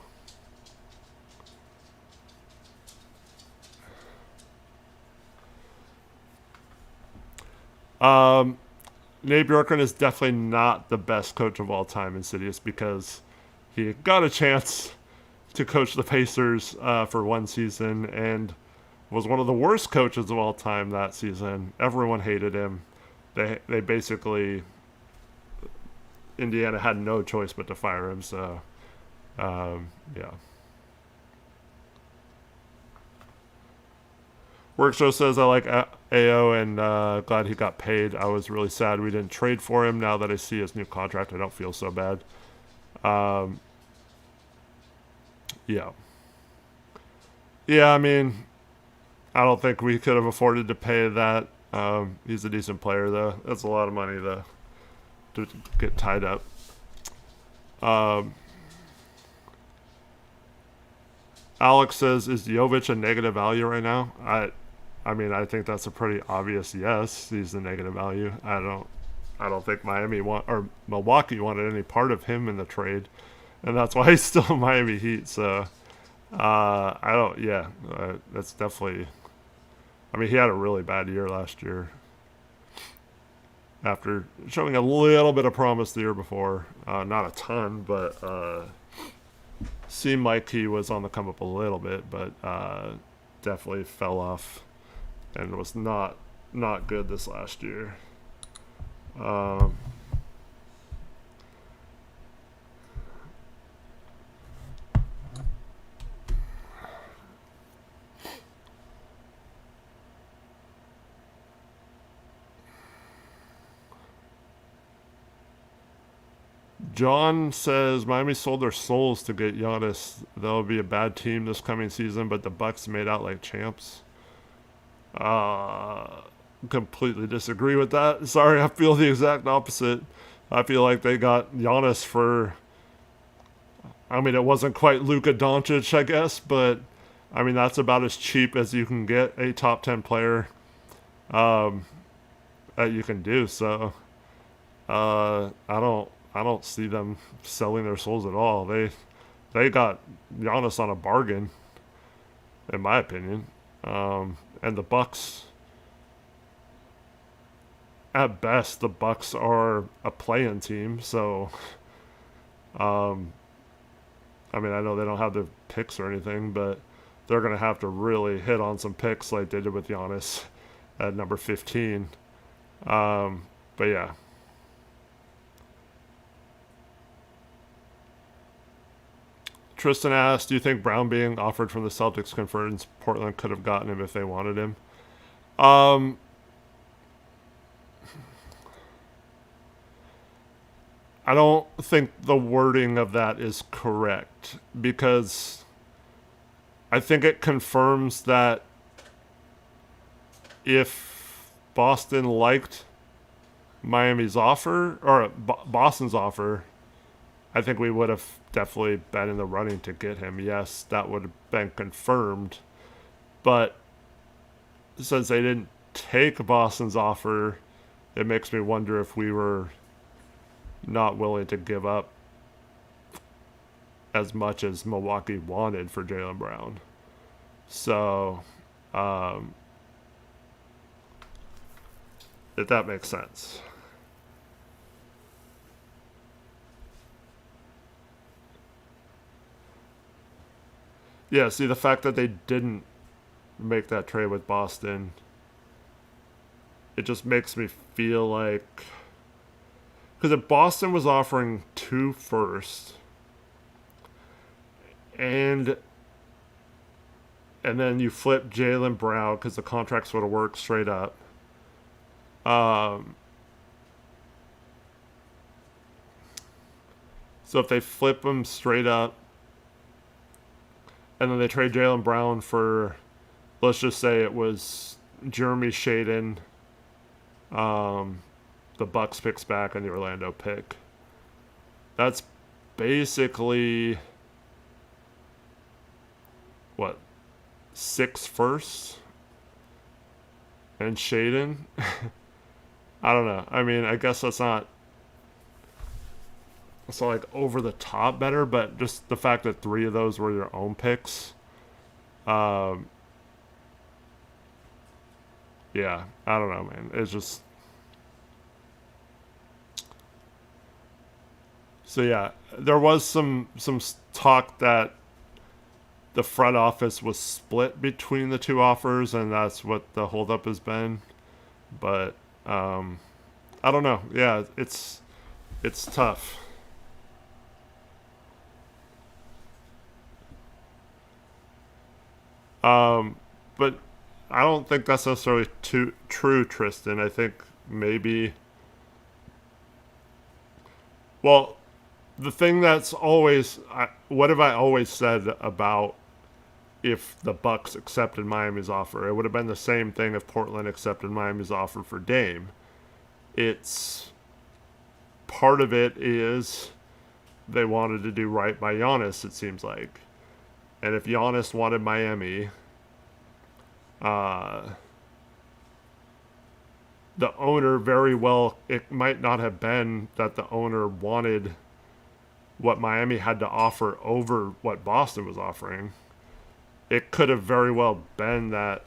Nate Bjorkgren is definitely not the best coach of all time in Insidious because he got a chance to coach the Pacers for one season and was one of the worst coaches of all time that season. Everyone hated him. They basically, Indiana had no choice but to fire him. So, yeah. Workshow says, I like AO and glad he got paid. I was really sad we didn't trade for him. Now that I see his new contract, I don't feel so bad. Yeah. Yeah, I mean, I don't think we could have afforded to pay that. He's a decent player, though. That's a lot of money, though, to get tied up. Alex says, is Jovic a negative value right now? I mean, I think that's a pretty obvious yes. He's the negative value. I don't think Milwaukee wanted any part of him in the trade, and that's why he's still in Miami Heat. So, that's definitely. I mean, he had a really bad year last year after showing a little bit of promise the year before. Not a ton, but seemed like he was on the come up a little bit, but definitely fell off and was not good this last year. John says Miami sold their souls to get Giannis. They'll be a bad team this coming season, but the Bucks made out like champs. Completely disagree with that. Sorry, I feel the exact opposite. I feel like they got Giannis for. I mean, it wasn't quite Luka Doncic, I guess, but I mean that's about as cheap as you can get a top 10 player. That you can do. So, I don't see them selling their souls at all. They got Giannis on a bargain, in my opinion. And the Bucks, at best, the Bucks are a play-in team. So, I mean, I know they don't have the picks or anything, but they're going to have to really hit on some picks like they did with Giannis at number 15. But yeah. Tristan asked, do you think Brown being offered from the Celtics confirms Portland could have gotten him if they wanted him? I don't think the wording of that is correct because I think it confirms that if Boston liked Miami's offer or Boston's offer, I think we would have definitely been in the running to get him. Yes, that would have been confirmed. But since they didn't take Boston's offer, it makes me wonder if we were not willing to give up as much as Milwaukee wanted for Jaylen Brown. So, if that makes sense. Yeah, see, the fact that they didn't make that trade with Boston, it just makes me feel like, because if Boston was offering 2 firsts and then you flip Jaylen Brown because the contracts would have worked straight up. So if they flip him straight up and then they trade Jaylen Brown for, let's just say it was Jeremy Shaden, the Bucks picks back and the Orlando pick. That's basically what, 6 firsts and Shaden. I don't know. I mean, I guess that's not like over the top better, but just the fact that 3 of those were your own picks. Yeah, I don't know, man. It's just, so yeah, there was some talk that the front office was split between the 2 offers, and that's what the holdup has been. But I don't know. Yeah, it's tough. But I don't think that's necessarily true, Tristan. I think maybe. Well, the thing that's always, what have I always said about if the Bucks accepted Miami's offer? It would have been the same thing if Portland accepted Miami's offer for Dame. It's, part of it is they wanted to do right by Giannis, it seems like. And if Giannis wanted Miami, the owner very well, it might not have been that the owner wanted what Miami had to offer over what Boston was offering. It could have very well been that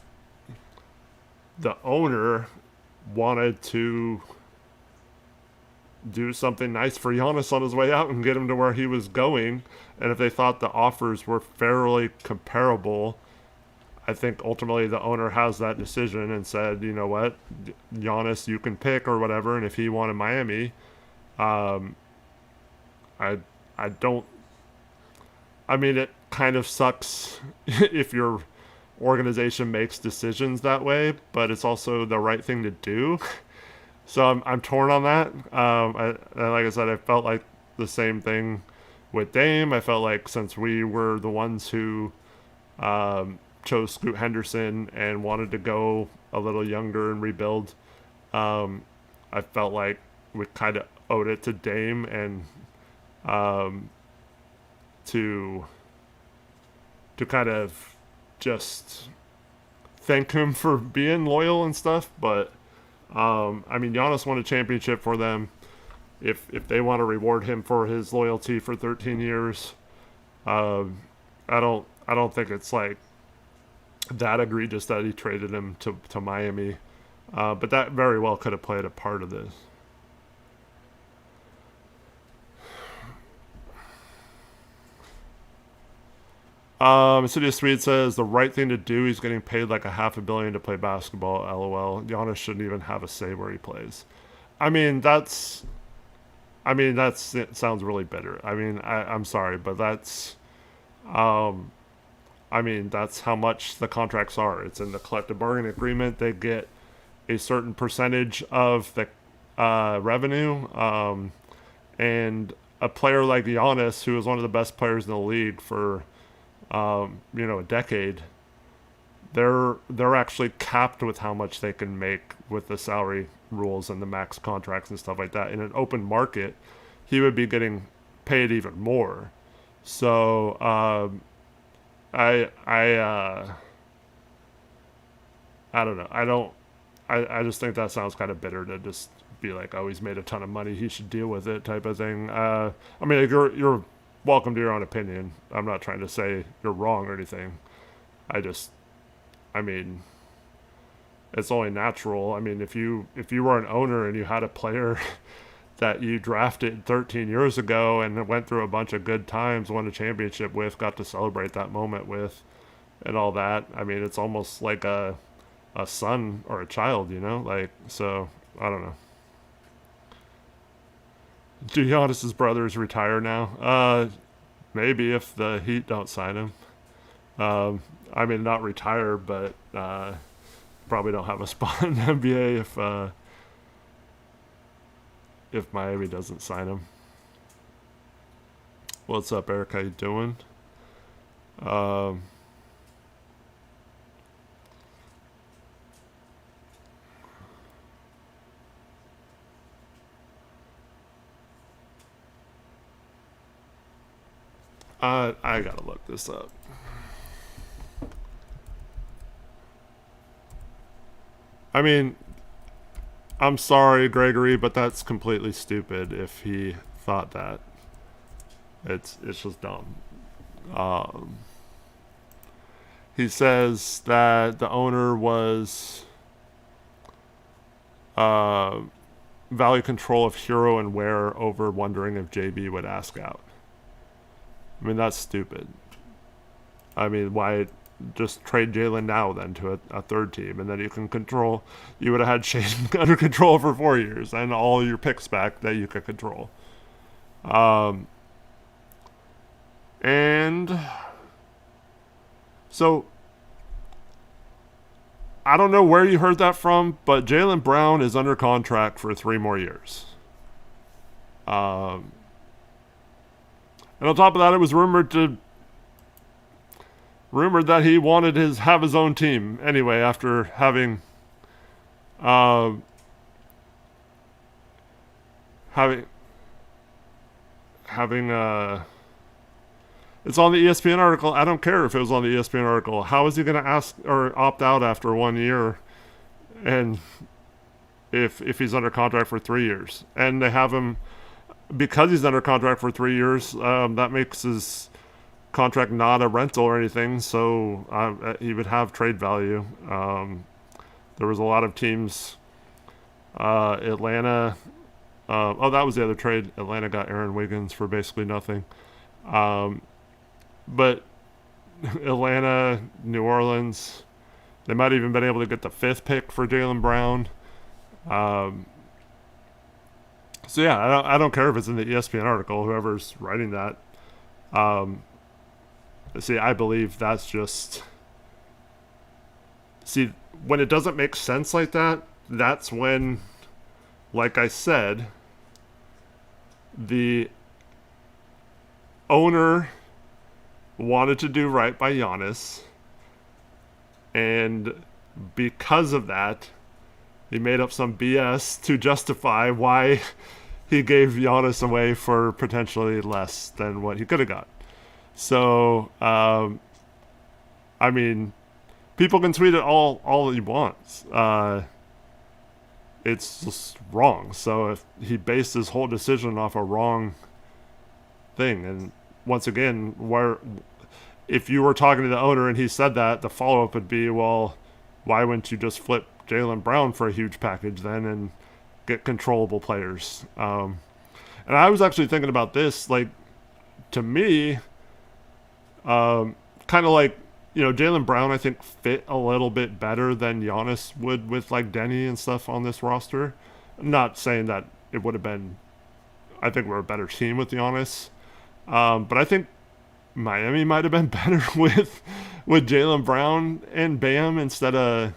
the owner wanted to do something nice for Giannis on his way out and get him to where he was going. And if they thought the offers were fairly comparable, I think ultimately the owner has that decision and said, you know what, Giannis, you can pick or whatever. And if he wanted Miami, I don't. I mean, it kind of sucks if your organization makes decisions that way, but it's also the right thing to do. So I'm torn on that. Like I said, I felt like the same thing with Dame. I felt like since we were the ones who chose Scoot Henderson and wanted to go a little younger and rebuild, I felt like we kind of owed it to Dame and to kind of just thank him for being loyal and stuff. But I mean, Giannis won a championship for them. If they want to reward him for his loyalty for 13 years, I don't think it's like that egregious that he traded him to Miami. But that very well could have played a part of this. City of Swede says the right thing to do. He's getting paid like $500 million to play basketball. LOL. Giannis shouldn't even have a say where he plays. I mean, it sounds really bitter. I mean, I'm sorry, but that's, that's how much the contracts are. It's in the collective bargaining agreement. They get a certain percentage of the revenue, and a player like Giannis, who is one of the best players in the league for a decade, they're actually capped with how much they can make with the salary rules and the max contracts and stuff like that. In an open market, he would be getting paid even more. So I don't know. I just think that sounds kind of bitter to just be like, oh, he's made a ton of money, he should deal with it, type of thing. I mean, you're welcome to your own opinion. I'm not trying to say you're wrong or anything. I mean, it's only natural. I mean, if you were an owner and you had a player that you drafted 13 years ago and went through a bunch of good times, won a championship with, got to celebrate that moment with, and all that. I mean, it's almost like a son or a child, you know? Like, so, I don't know. Do Giannis's brothers retire now? Maybe if the Heat don't sign him. I mean, not retire, but probably don't have a spot in the NBA if Miami doesn't sign him. What's up, Eric? How you doing? I gotta look this up. I mean, I'm sorry, Gregory, but that's completely stupid if he thought that. It's just dumb. He says that the owner was value control of Hero and Ware over wondering if JB would ask out. I mean, that's stupid. I mean, why just trade Jalen now then to a third team, and then you can control. You would have had Shane under control for 4 years and all your picks back that you could control. And so I don't know where you heard that from, but Jaylen Brown is under contract for 3 more years. And on top of that, it was rumored that he wanted have his own team anyway after having it's on the ESPN article. I don't care if it was on the ESPN article. How is he going to ask or opt out after 1 year, and if he's under contract for 3 years, and they have him because he's under contract for 3 years? That makes his contract not a rental or anything, so he would have trade value. There was a lot of teams. Atlanta. That was the other trade. Atlanta got Aaron Wiggins for basically nothing. But Atlanta, New Orleans, they might have even been able to get the 5th pick for Jaylen Brown. So yeah, I don't care if it's in the ESPN article, whoever's writing that. See, I believe that's just... See, when it doesn't make sense like that, that's when, like I said, the owner wanted to do right by Giannis, and because of that, he made up some BS to justify why he gave Giannis away for potentially less than what he could have got. So, I mean, people can tweet it all he wants. It's just wrong. So if he based his whole decision off a wrong thing, and once again, if you were talking to the owner and he said that, the follow-up would be, well, why wouldn't you just flip Jaylen Brown for a huge package then and get controllable players? And I was actually thinking about this, like, to me, kind of like, you know, Jaylen Brown, I think, fit a little bit better than Giannis would with, like, Denny and stuff on this roster. I'm not saying that it would have been, I think we're a better team with Giannis. But I think Miami might have been better with Jaylen Brown and Bam instead of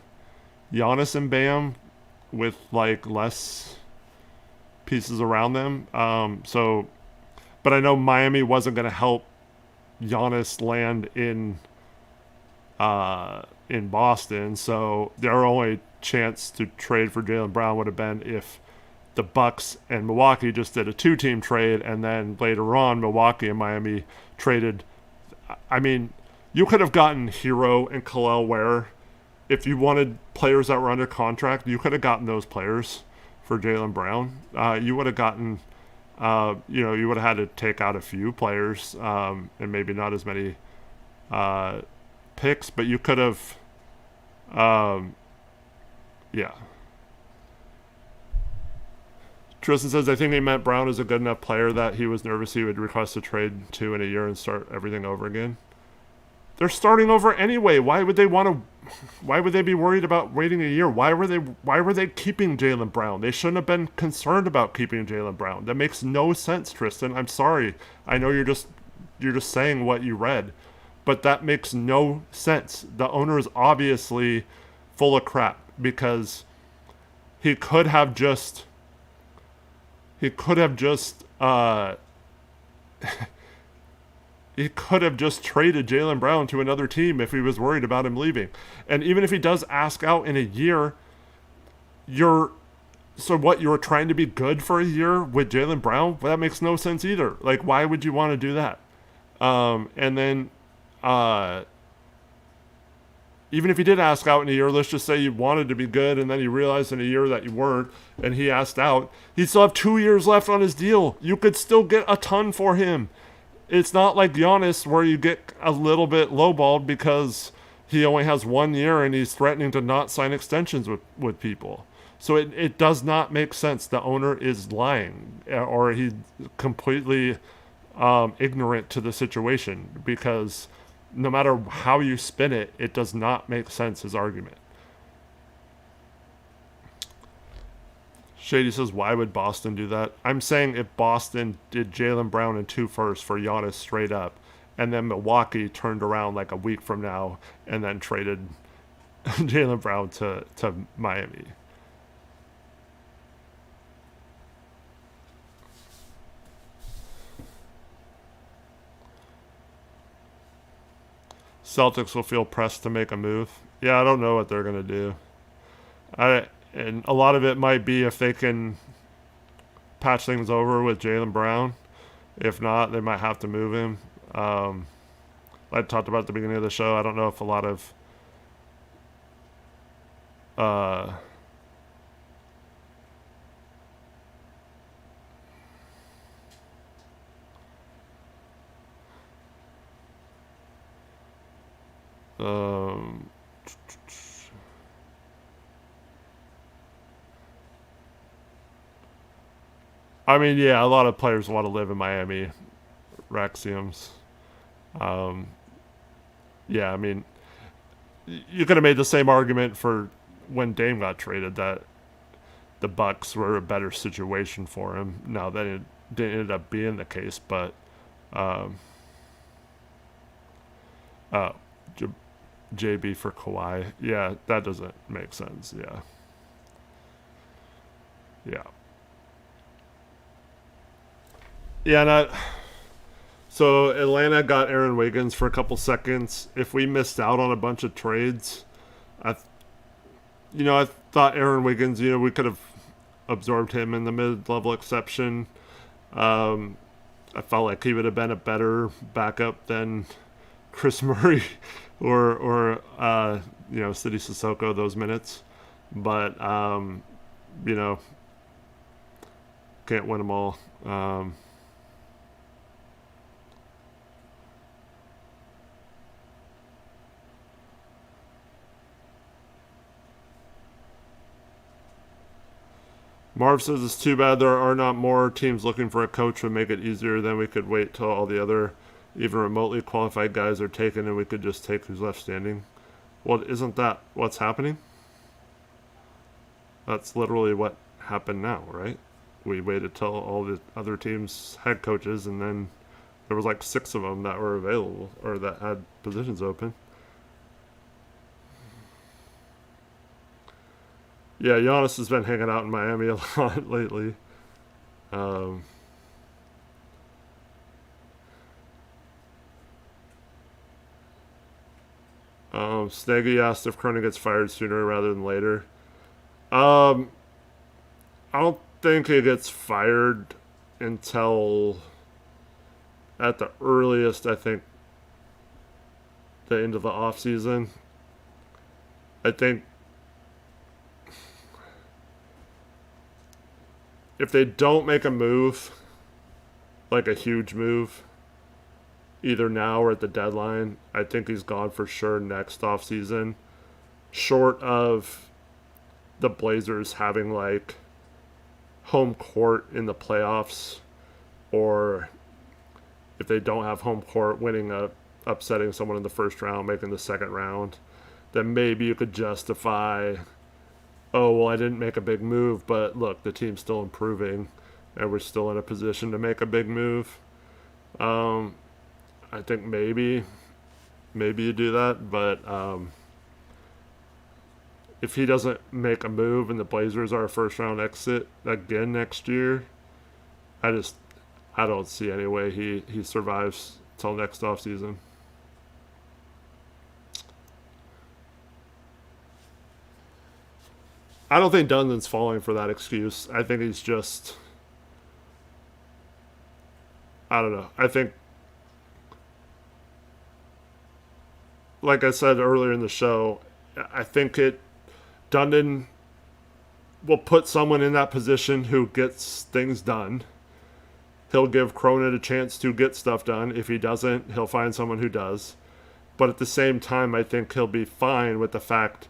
Giannis and Bam with, like, less pieces around them. But I know Miami wasn't going to help Giannis land in Boston, so their only chance to trade for Jaylen Brown would have been if the Bucks and Milwaukee just did a 2-team trade, and then later on, Milwaukee and Miami traded. I mean, you could have gotten Hero and Khalil Ware if you wanted players that were under contract. You could have gotten those players for Jaylen Brown. You would have gotten, you would have had to take out a few players and maybe not as many picks, but you could have, yeah. Tristan says, I think he meant Brown is a good enough player that he was nervous he would request a trade 2 in a year and start everything over again. They're starting over anyway. Why would they be worried about waiting a year? Why were they keeping Jaylen Brown? They shouldn't have been concerned about keeping Jaylen Brown. That makes no sense, Tristan. I'm sorry. I know you're just saying what you read, but that makes no sense. The owner is obviously full of crap because he could have just he could have just traded Jaylen Brown to another team if he was worried about him leaving. And even if he does ask out in a year, you were trying to be good for a year with Jaylen Brown? Well, that makes no sense either. Like, why would you want to do that? And then even if he did ask out in a year, let's just say you wanted to be good and then you realized in a year that you weren't and he asked out, he'd still have 2 years left on his deal. You could still get a ton for him. It's not like Giannis where you get a little bit lowballed because he only has 1 year and he's threatening to not sign extensions with people. So it does not make sense. The owner is lying or he's completely ignorant to the situation because no matter how you spin it, it does not make sense, his argument. Shady says, why would Boston do that? I'm saying if Boston did Jaylen Brown and 2 firsts for Giannis straight up, and then Milwaukee turned around like a week from now and then traded Jaylen Brown to Miami. Celtics will feel pressed to make a move. Yeah, I don't know what they're going to do. And a lot of it might be if they can patch things over with Jaylen Brown. If not, they might have to move him. I talked about at the beginning of the show. I don't know if a lot of I mean, yeah, a lot of players want to live in Miami. Raxiums. Yeah, I mean, you could have made the same argument for when Dame got traded that the Bucks were a better situation for him. Now, that it didn't end up being the case, but JB for Kawhi. Yeah, that doesn't make sense. Yeah. Yeah, so Atlanta got Aaron Wiggins for a couple seconds. If we missed out on a bunch of trades, I thought Aaron Wiggins, we could have absorbed him in the mid-level exception. I felt like he would have been a better backup than Chris Murray or City Sissoko those minutes. But, can't win them all. Marv says it's too bad there are not more teams looking for a coach would make it easier. Then we could wait till all the other even remotely qualified guys are taken and we could just take who's left standing. Well, isn't that what's happening? That's literally what happened now, right? We waited till all the other teams had coaches and then there was like 6 of them that were available or that had positions open. Yeah, Giannis has been hanging out in Miami a lot lately. Snaggy asked if Cronin gets fired sooner rather than later. I don't think he gets fired until, at the earliest, I think, the end of the offseason. I think if they don't make a move, like a huge move, either now or at the deadline, I think he's gone for sure next offseason. Short of the Blazers having like home court in the playoffs, or if they don't have home court, upsetting someone in the first round, making the second round, then maybe you could justify, oh, well, I didn't make a big move, but look, the team's still improving and we're still in a position to make a big move. I think maybe you do that, but if he doesn't make a move and the Blazers are a first round exit again next year, I don't see any way he survives till next offseason. I don't think Dunden's falling for that excuse. I think he's just, I don't know. I think, like I said earlier in the show, I think Dundon will put someone in that position who gets things done. He'll give Cronin a chance to get stuff done. If he doesn't, he'll find someone who does. But at the same time, I think he'll be fine with the fact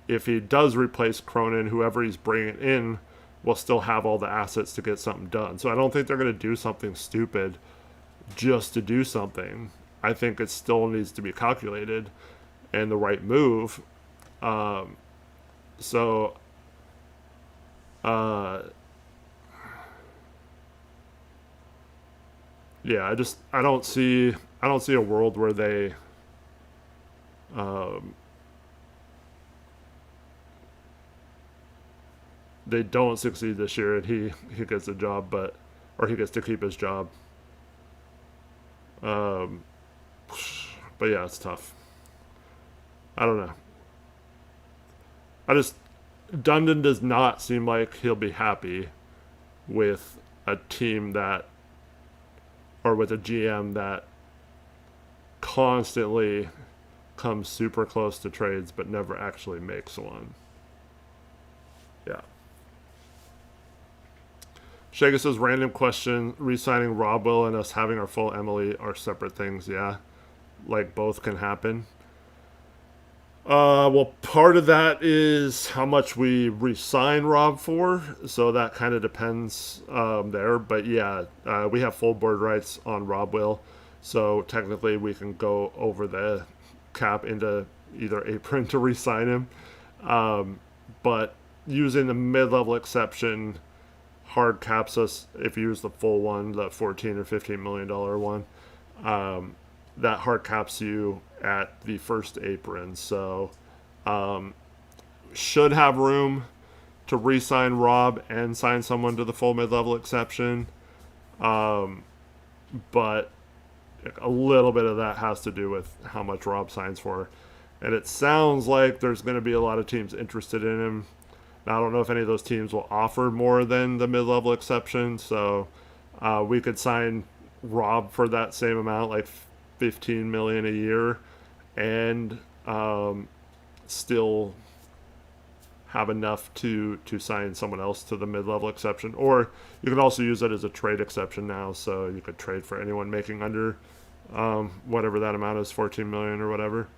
if he does replace Cronin, whoever he's bringing in will still have all the assets to get something done. So I don't think they're going to do something stupid just to do something. I think it still needs to be calculated and the right move. So yeah, I don't see a world where they don't succeed this year and he gets a job, or he gets to keep his job. But yeah, it's tough. I don't know. Dundon does not seem like he'll be happy with a team or with a GM that constantly comes super close to trades but never actually makes one. Yeah. Shaga says, random question, re-signing Rob Will and us having our full Emily are separate things. Yeah, like both can happen. Well, part of that is how much we re-sign Rob for, so that kind of depends there. But yeah, we have full board rights on Rob Will, so technically we can go over the cap into either apron to re-sign him. But using the mid-level exception hard caps us if you use the full one, the $14 or $15 million one. That hard caps you at the first apron. So should have room to re-sign Rob and sign someone to the full mid-level exception. But a little bit of that has to do with how much Rob signs for. And it sounds like there's going to be a lot of teams interested in him. Now, I don't know if any of those teams will offer more than the mid-level exception. So we could sign Rob for that same amount, like $15 million a year, and still have enough to sign someone else to the mid-level exception. Or you can also use it as a trade exception now, so you could trade for anyone making under whatever that amount is, $14 million or whatever.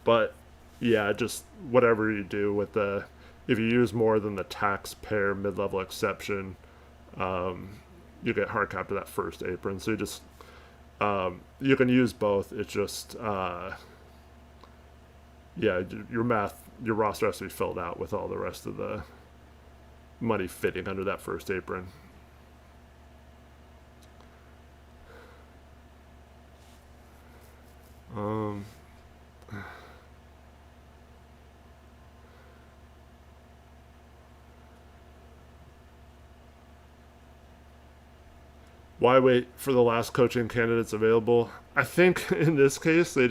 But yeah, just whatever you do with if you use more than the taxpayer mid-level exception, you get hard cap to that first apron. So you can use both. It's just your roster has to be filled out with all the rest of the money fitting under that first apron. Why wait for the last coaching candidates available? I think in this case, there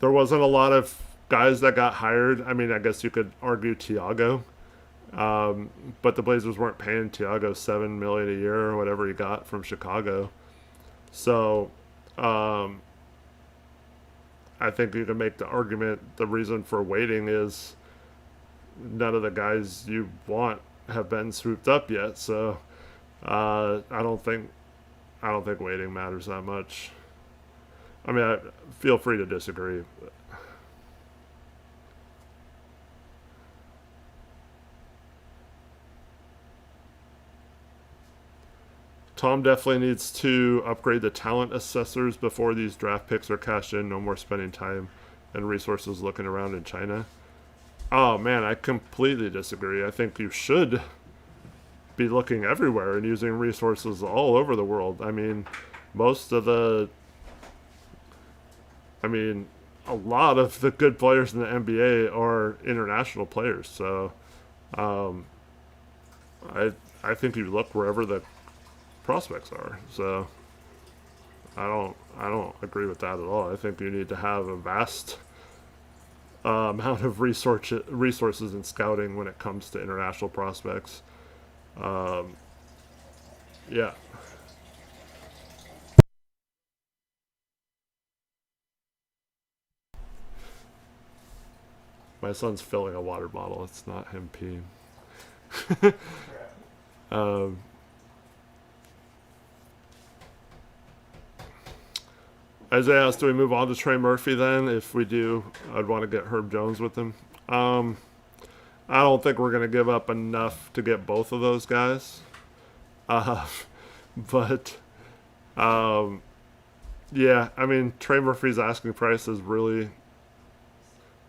wasn't a lot of guys that got hired. I mean, I guess you could argue Tiago. But the Blazers weren't paying Thiago $7 million a year or whatever he got from Chicago. So um, I think you can make the argument the reason for waiting is none of the guys you want have been swooped up yet. So I don't think waiting matters that much. I mean, feel free to disagree. Tom definitely needs to upgrade the talent assessors before these draft picks are cashed in. No more spending time and resources looking around in China. Oh man, I completely disagree. I think you should be looking everywhere and using resources all over the world. I mean, most of the, I mean, a lot of the good players in the NBA are international players. So, um, I think you look wherever the prospects are. So, I don't agree with that at all. I think you need to have a vast amount of resources in scouting when it comes to international prospects. Um, yeah. My son's filling a water bottle. It's not him peeing. um, Isaiah asked, do we move on to Trey Murphy then? If we do, I'd want to get Herb Jones with him. I don't think we're going to give up enough to get both of those guys. Uh, but, um, yeah, I mean, Trey Murphy's asking price is really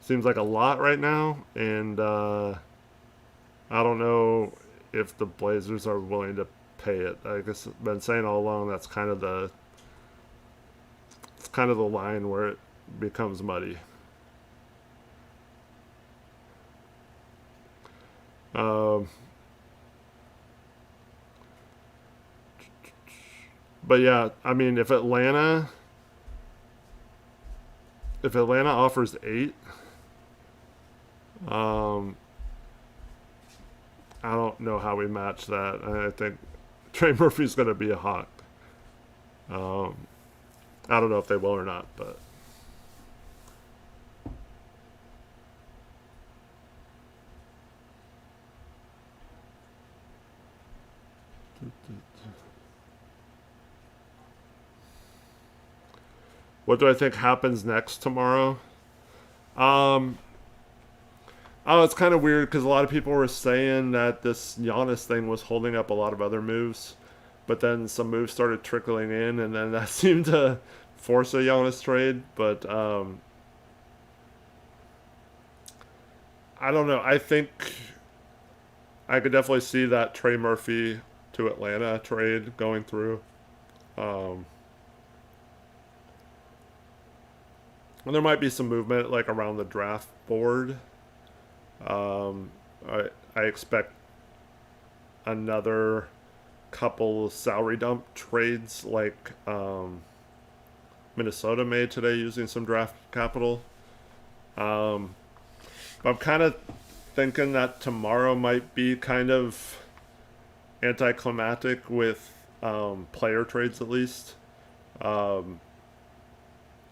seems like a lot right now. And I don't know if the Blazers are willing to pay it. I guess I've been saying all along that's kind of the line where it becomes muddy. Um, but yeah, I mean, if Atlanta offers 8, um, I don't know how we match that. I think Trey Murphy's going to be a hawk. Um, I don't know if they will or not, but what do I think happens next tomorrow? Um, oh, it's kind of weird because a lot of people were saying that this Giannis thing was holding up a lot of other moves, but then some moves started trickling in, and then that seemed to force a Giannis trade. But I don't know. I think I could definitely see that Trey Murphy to Atlanta trade going through. Um, and there might be some movement like around the draft board. Um, I expect another couple salary dump trades like Minnesota made today using some draft capital. Um, but I'm kind of thinking that tomorrow might be kind of anticlimactic with player trades at least. Um,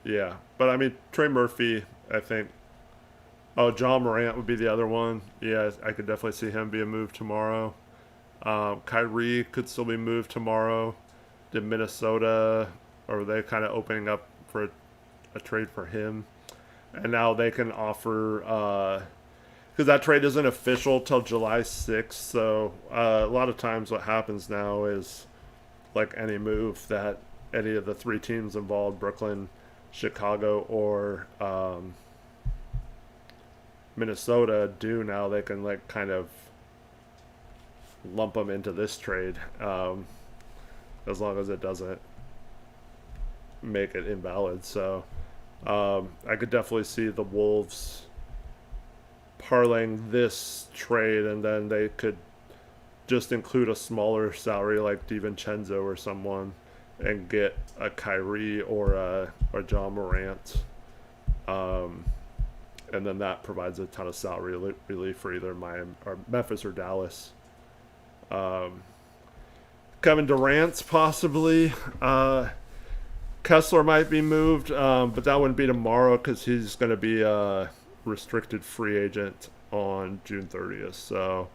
yeah, but I mean Trey Murphy, I think. Oh, John Morant would be the other one. Yeah, I could definitely see him be a move tomorrow. Kyrie could still be moved tomorrow. Did Minnesota, or are they kind of opening up for a trade for him? And now they can offer, because that trade isn't official till July 6th. So a lot of times what happens now is like any move that any of the 3 teams involved, Brooklyn, Chicago, or Minnesota do now, they can like kind of lump them into this trade, as long as it doesn't make it invalid. So I could definitely see the Wolves parlaying this trade, and then they could just include a smaller salary like DiVincenzo or someone, and get a Kyrie or a John Morant. and then that provides a ton of salary relief for either Miami or Memphis or Dallas. Um, Kevin Durant's possibly. Kessler might be moved, but that wouldn't be tomorrow because he's going to be a restricted free agent on June 30th. So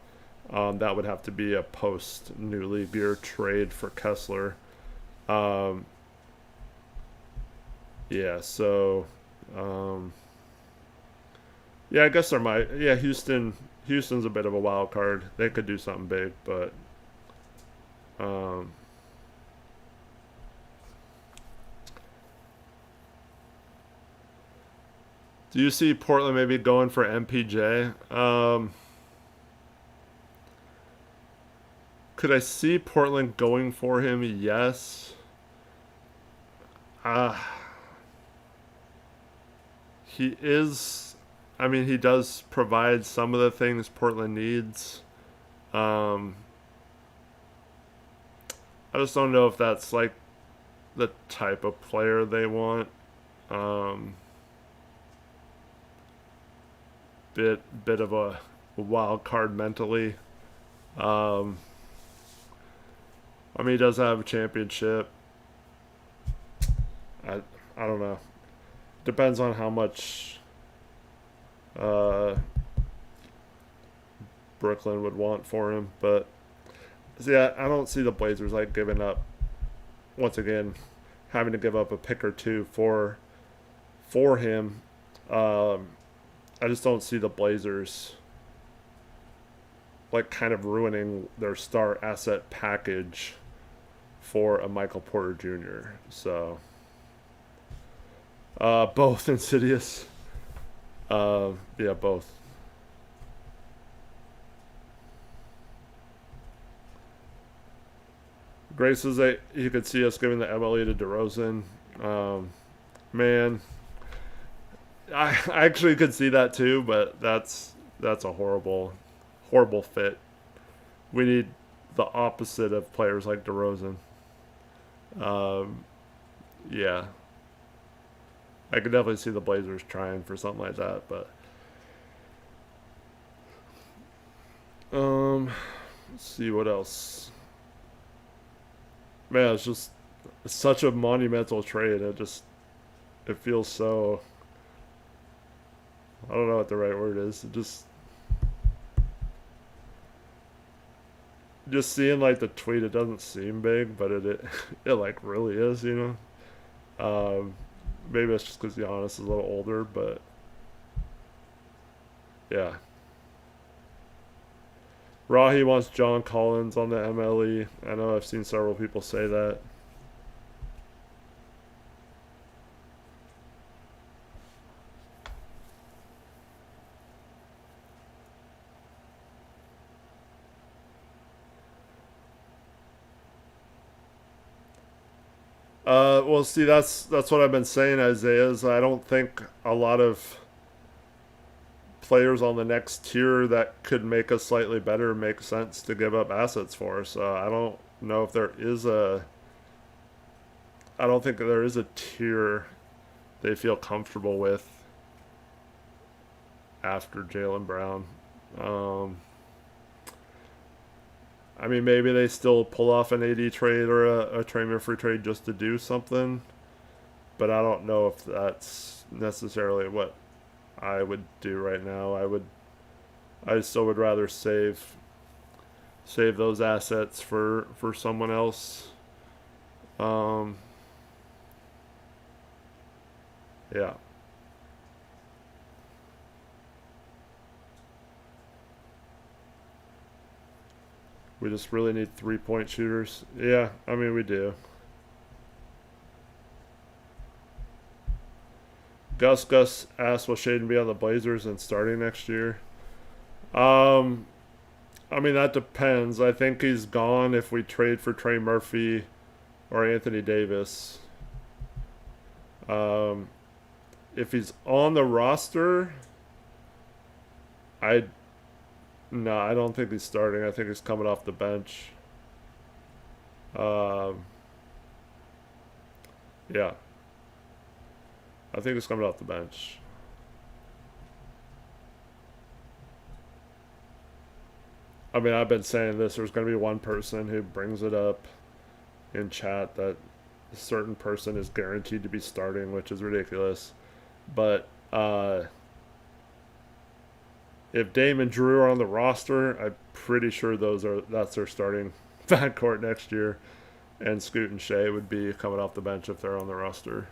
that would have to be a post new league year trade for Kessler. Yeah, so yeah, I guess there might. Yeah, Houston's a bit of a wild card. They could do something big, but um, do you see Portland maybe going for MPJ? Could I see Portland going for him? Yes. Uh, he is. I mean, he does provide some of the things Portland needs. Um, I just don't know if that's like the type of player they want. Um, bit of a wild card mentally. Um, I mean, he does have a championship. I I don't know. Depends on how much uh, Brooklyn would want for him, but see, I don't see the Blazers like giving up. Once again, having to give up a pick or two for him. Um, I just don't see the Blazers like kind of ruining their star asset package for a Michael Porter Jr. So both Insidious. Yeah, both. Grace says that you could see us giving the MLE to DeRozan. Man, I actually could see that too, but that's a horrible fit. We need the opposite of players like DeRozan. Um, yeah, I could definitely see the Blazers trying for something like that, but let's see what else. Man, it's just such a monumental trade. It feels so. I don't know what the right word is. It just seeing like the tweet, it doesn't seem big, but it like really is, you know. Maybe it's just because Giannis is a little older, but yeah. Rahi wants John Collins on the MLE. I know I've seen several people say that. Well, see, that's what I've been saying, Isaiah. Is I don't think a lot of players on the next tier that could make us slightly better make sense to give up assets for. So I don't know if there is a. I don't think there is a tier they feel comfortable with after Jaylen Brown. Um, I mean, maybe they still pull off an AD trade or a Tramer free trade just to do something, but I don't know if that's necessarily what I would do right now. I still would rather save those assets for someone else. Um, yeah. We just really need 3-point shooters. Yeah, I mean we do. Gus asked will Shaden be on the Blazers and starting next year? Um, I mean that depends. I think he's gone if we trade for Trey Murphy or Anthony Davis. Um, if he's on the roster, I no, I don't think he's starting. I think he's coming off the bench. Um, yeah, I think he's coming off the bench. I mean, I've been saying this. There's going to be one person who brings it up in chat that a certain person is guaranteed to be starting, which is ridiculous. But if Dame and Drew are on the roster, I'm pretty sure that's their starting backcourt next year. And Scoot and Shea would be coming off the bench if they're on the roster.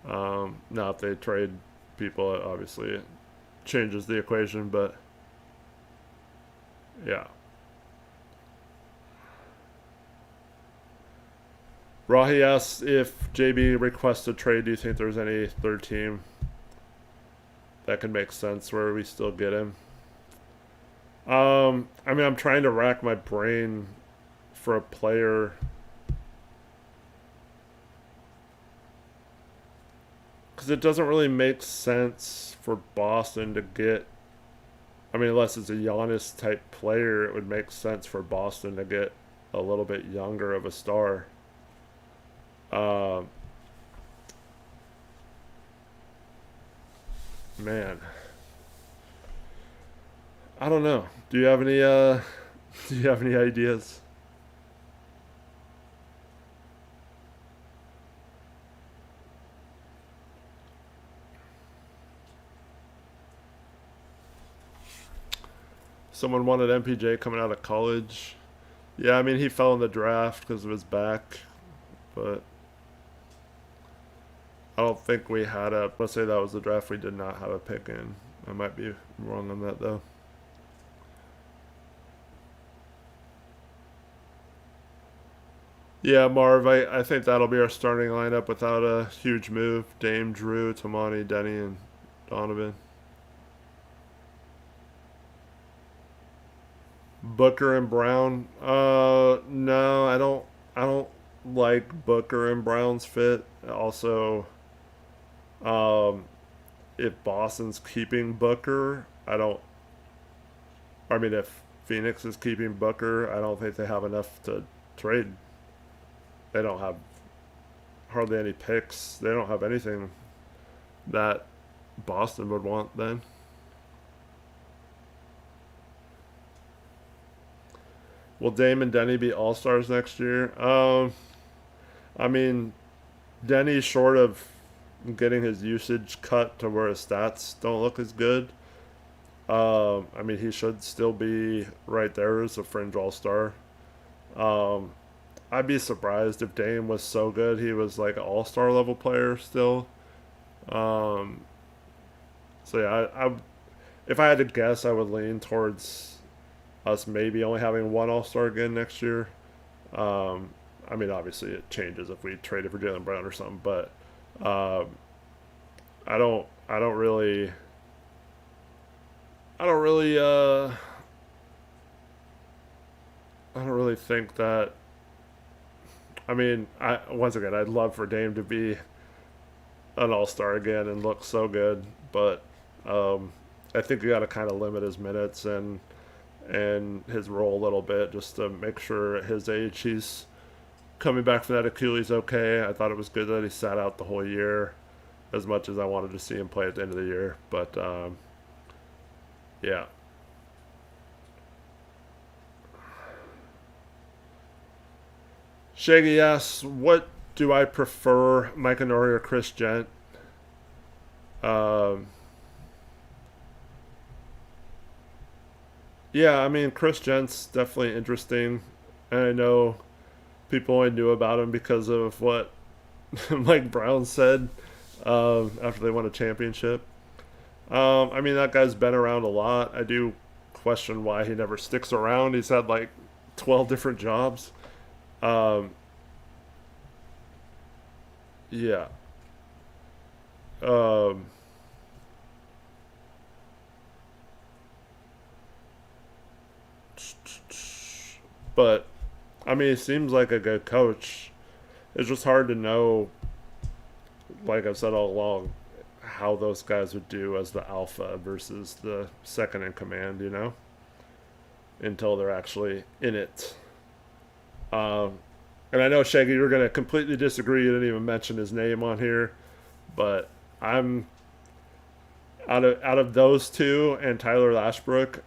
Now, if they trade people, obviously it changes the equation, but yeah. Rahi asks if JB requests a trade, do you think there's any third team that could make sense where we still get him? I mean, I'm trying to rack my brain for a player. Because it doesn't really make sense for Boston to get. I mean, unless it's a Giannis type player, it would make sense for Boston to get a little bit younger of a star. Man, I don't know. Do you have any? Do you have any ideas? Someone wanted MPJ coming out of college. Yeah, I mean, he fell in the draft because of his back, but I don't think we had a. Let's say that was the draft we did not have a pick in. I might be wrong on that though. Yeah, Marv, I think that'll be our starting lineup without a huge move. Dame, Drew, Tamani, Denny, and Donovan. Booker and Brown. No, I don't like Booker and Brown's fit. Also, um, if Boston's keeping Booker, I don't. I mean, if Phoenix is keeping Booker, I don't think they have enough to trade. They don't have hardly any picks. They don't have anything that Boston would want then. Will Dame and Denny be all stars next year? I mean, Denny's short of getting his usage cut to where his stats don't look as good. I mean, he should still be right there as a fringe all star. Um, I'd be surprised if Dame was so good he was like an all star level player still. Um, so yeah, if I had to guess, I would lean towards us maybe only having one All Star again next year. Um, I mean, obviously it changes if we traded for Jaylen Brown or something, but um, I don't really, I don't really, I don't really think that. I mean, I once again, I'd love for Dame to be an All Star again and look so good, but um, I think we got to kind of limit his minutes and his role a little bit just to make sure at his age he's coming back from that Achilles okay. I thought it was good that he sat out the whole year as much as I wanted to see him play at the end of the year. But yeah. Shaggy asks, what do I prefer, Mike Nori or Chris Gent? Um, yeah, I mean, Chris Gent's definitely interesting. And I know people only knew about him because of what Mike Brown said after they won a championship. I mean, that guy's been around a lot. I do question why he never sticks around. He's had like 12 different jobs. Um, yeah. Um, but, I mean, he seems like a good coach. It's just hard to know, like I've said all along, how those guys would do as the alpha versus the second in command, until they're actually in it. Um, and I know, Shaggy, you're going to completely disagree. You didn't even mention his name on here. But I'm out of those two and Tyler Lashbrook,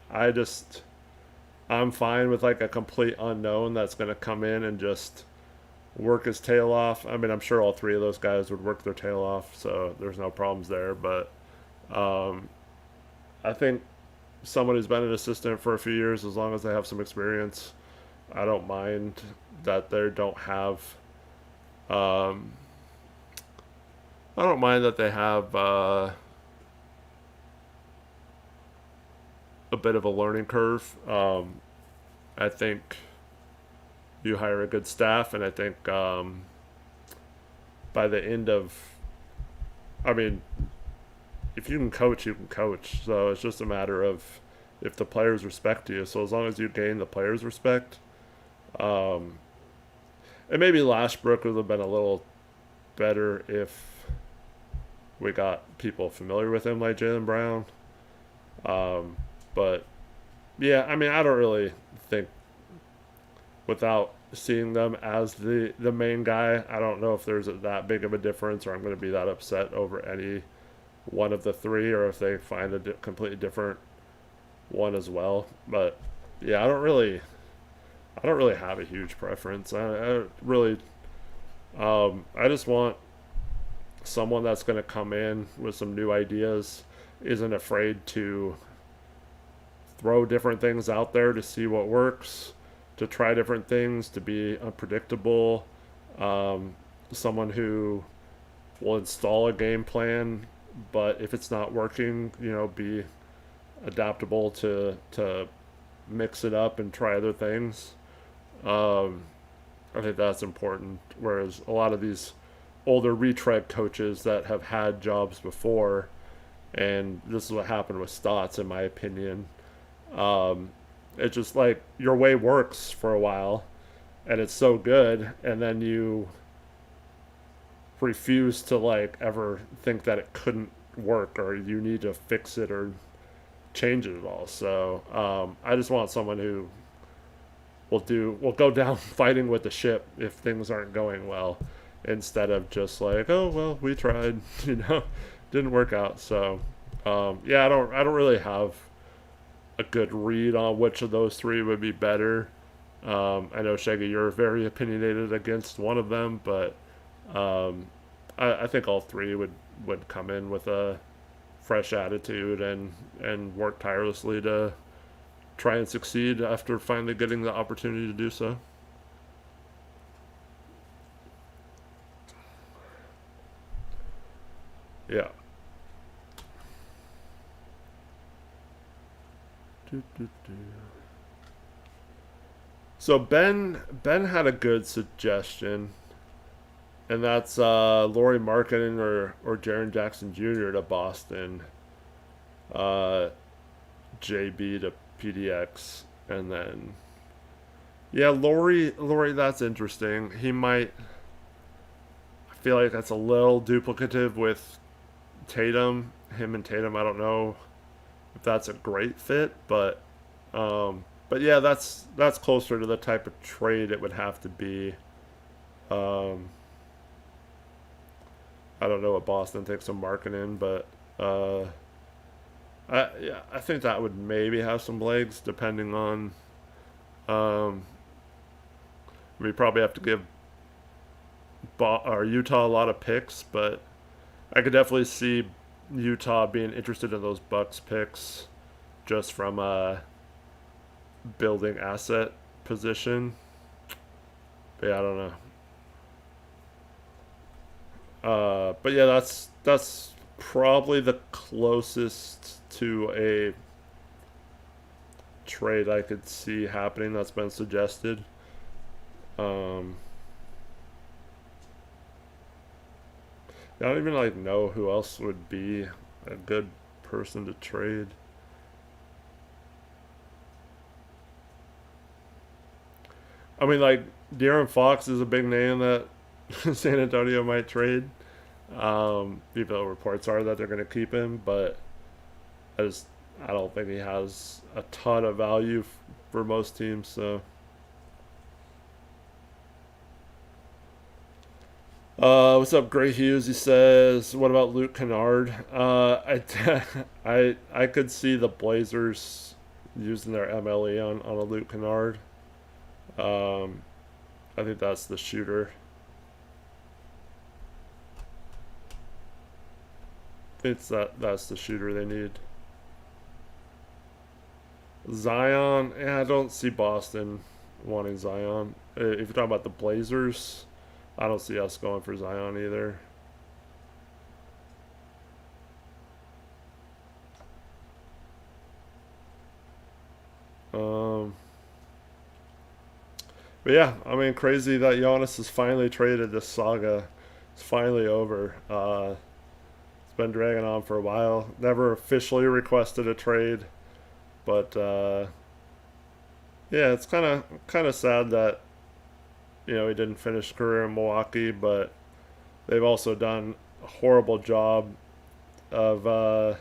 I'm fine with like a complete unknown that's going to come in and just work his tail off. I mean, I'm sure all three of those guys would work their tail off, so there's no problems there. But um, I think someone who's been an assistant for a few years, as long as they have some experience, I don't mind that they don't have. Um, I don't mind that they have a bit of a learning curve. I think you hire a good staff, and I think by the end of, I mean, if you can coach, you can coach. So it's just a matter of if the players respect you. So as long as you gain the players' respect, um, and maybe Lashbrook would have been a little better if we got people familiar with him like Jaylen Brown. Um, but yeah, I mean, I don't really think without seeing them as the main guy, I don't know if there's that big of a difference, or I'm going to be that upset over any one of the three, or if they find a completely different one as well. But yeah, I don't really have a huge preference. I really, I just want someone that's going to come in with some new ideas, isn't afraid to throw different things out there to see what works, to try different things, to be unpredictable. Someone who will install a game plan, but if it's not working, be adaptable to mix it up and try other things. Um, I think that's important. Whereas a lot of these older retread coaches that have had jobs before, and this is what happened with Stotts, in my opinion. It's just like your way works for a while, and it's so good, and then you refuse to like ever think that it couldn't work, or you need to fix it or change it at all. So I just want someone who will go down fighting with the ship if things aren't going well, instead of just like, oh well, we tried, didn't work out. So yeah, I don't really have a good read on which of those three would be better. I know Shaggy, you're very opinionated against one of them, but I think all three would come in with a fresh attitude and work tirelessly to try and succeed after finally getting the opportunity to do so. Yeah. So Ben had a good suggestion, and that's Laurie Markkinen or Jaren Jackson Jr. to Boston, uh, JB to PDX, and then yeah, Laurie, that's interesting. He might. I feel like that's a little duplicative with Tatum. Him and Tatum, I don't know if that's a great fit, but yeah, that's closer to the type of trade it would have to be. Um, I don't know what Boston thinks of Markkinen, but I think that would maybe have some legs depending on. Um, we probably have to give or Utah a lot of picks, but I could definitely see Utah being interested in those Bucks picks just from a building asset position. But yeah, I don't know. But yeah, that's probably the closest to a trade I could see happening that's been suggested. Um, I don't even like know who else would be a good person to trade. I mean, like De'Aaron Fox is a big name that San Antonio might trade. Even though reports are that they're going to keep him, but I just I don't think he has a ton of value for most teams. So, what's up, Gray Hughes? He says, "What about Luke Kennard?" I could see the Blazers using their MLE on a Luke Kennard. I think that's the shooter. That's the shooter they need. Zion, I don't see Boston wanting Zion. If you're talking about the Blazers, I don't see us going for Zion either. But yeah, I mean, crazy that Giannis has finally traded. This saga. It's finally over. It's been dragging on for a while. Never officially requested a trade, but yeah, it's kind of sad that he didn't finish his career in Milwaukee, but they've also done a horrible job of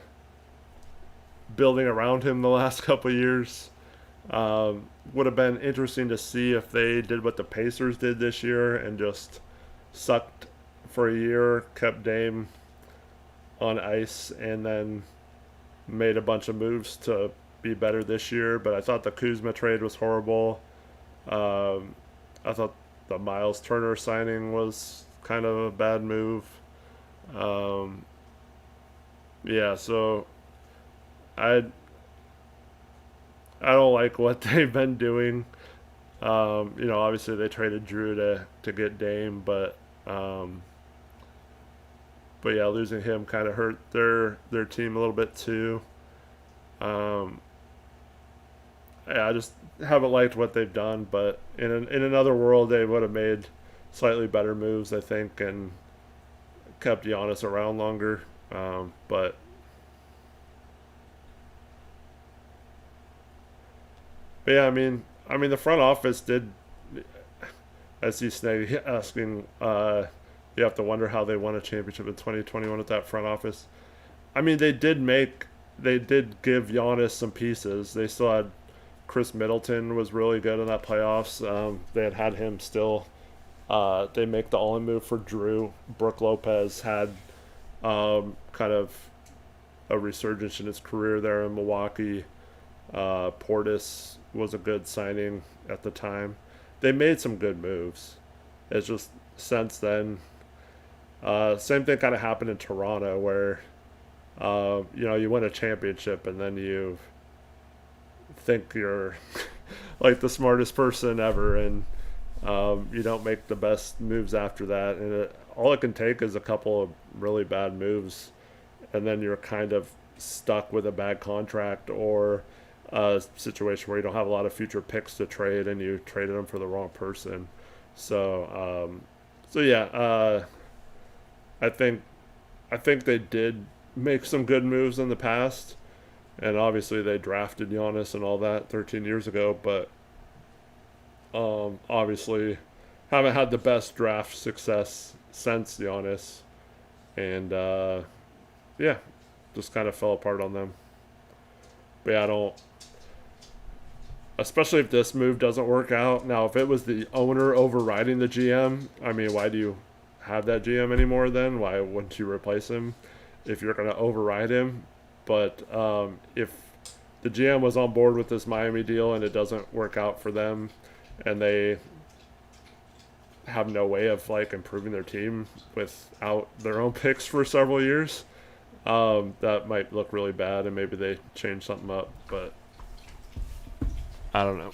building around him the last couple of years. Would have been interesting to see if they did what the Pacers did this year and just sucked for a year, kept Dame on ice, and then made a bunch of moves to be better this year. But I thought the Kuzma trade was horrible. I thought the Miles Turner signing was kind of a bad move. Yeah, so I I don't like what they've been doing. Obviously they traded Drew to get Dame, but yeah, losing him kind of hurt their team a little bit too. Um, yeah, I just haven't liked what they've done, but in another world they would have made slightly better moves, I think, and kept Giannis around longer. But yeah, I mean the front office did. I see Snag asking. You have to wonder how they won a championship in 2021 with that front office. I mean, they did give Giannis some pieces. They still had Chris Middleton was really good in that playoffs. They had him still. They make the all-in move for Drew. Brooke Lopez had kind of a resurgence in his career there in Milwaukee. Portis was a good signing at the time. They made some good moves. It's just since then, same thing kind of happened in Toronto where you win a championship and then you think you're like the smartest person ever, and you don't make the best moves after that, and all it can take is a couple of really bad moves, and then you're kind of stuck with a bad contract or a situation where you don't have a lot of future picks to trade and you traded them for the wrong person. So yeah, I think I think they did make some good moves in the past, and obviously they drafted Giannis and all that 13 years ago, but obviously haven't had the best draft success since Giannis, and yeah, just kind of fell apart on them. But yeah, I don't. Especially if this move doesn't work out. Now, if it was the owner overriding the GM, I mean, why do you have that GM anymore then? Why wouldn't you replace him if you're going to override him? But if the GM was on board with this Miami deal and it doesn't work out for them and they have no way of like improving their team without their own picks for several years, that might look really bad and maybe they change something up, but I don't know.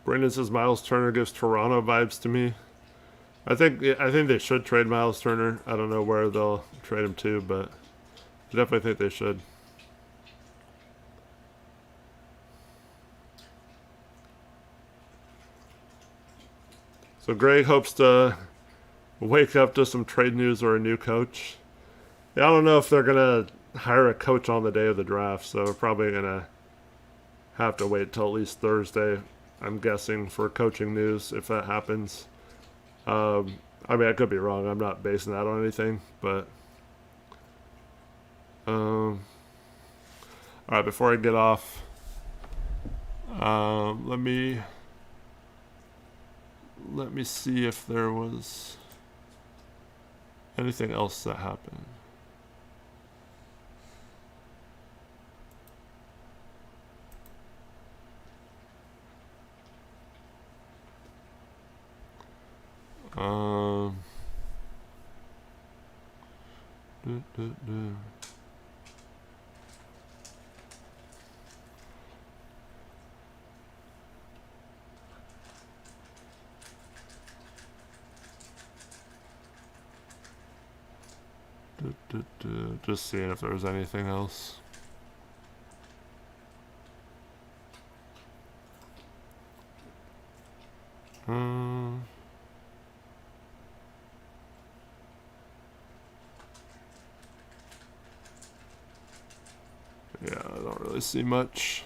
Brandon says Miles Turner gives Toronto vibes to me. I think they should trade Miles Turner. I don't know where they'll trade him to, but I definitely think they should. So Greg hopes to wake up to some trade news or a new coach. Yeah, I don't know if they're gonna hire a coach on the day of the draft, so we're probably gonna have to wait till at least Thursday, I'm guessing, for coaching news if that happens. I mean, I could be wrong. I'm not basing that on anything, but all right. Before I get off, let me. Let me see if there was. Anything else that happened? Um, duh, duh, duh. Just seeing if there was anything else. Yeah, I don't really see much.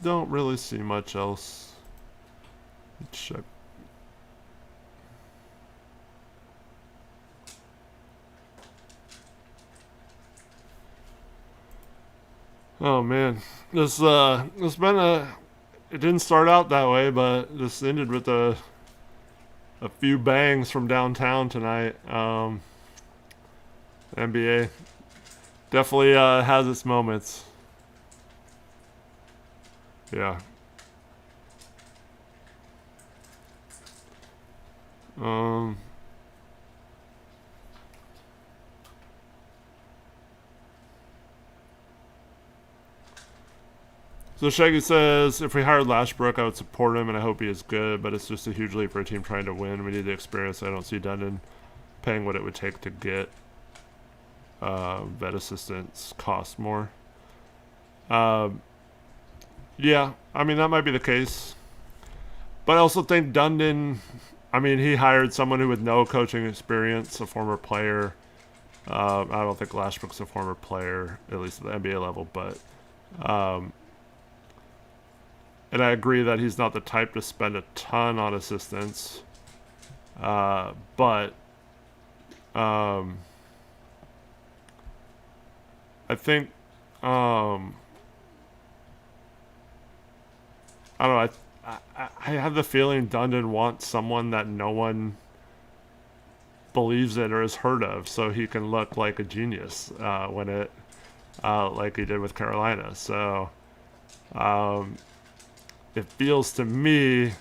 Don't really see much else. Let's check. Oh man, this been it didn't start out that way, but this ended with a few bangs from downtown tonight. NBA definitely has its moments. Yeah. So Shaggy says, if we hired Lashbrook, I would support him, and I hope he is good, but it's just a huge leap for a team trying to win. We need the experience. I don't see Dundon paying what it would take to get vet assistants cost more. Yeah, I mean, that might be the case. But I also think Dundon, I mean, he hired someone who with no coaching experience, a former player. I don't think Lashbrook's a former player, at least at the NBA level, but... and I agree that he's not the type to spend a ton on assistants. But I think I don't know. I have the feeling Dundon wants someone that no one believes in or has heard of, so he can look like a genius when it like he did with Carolina. So it feels to me,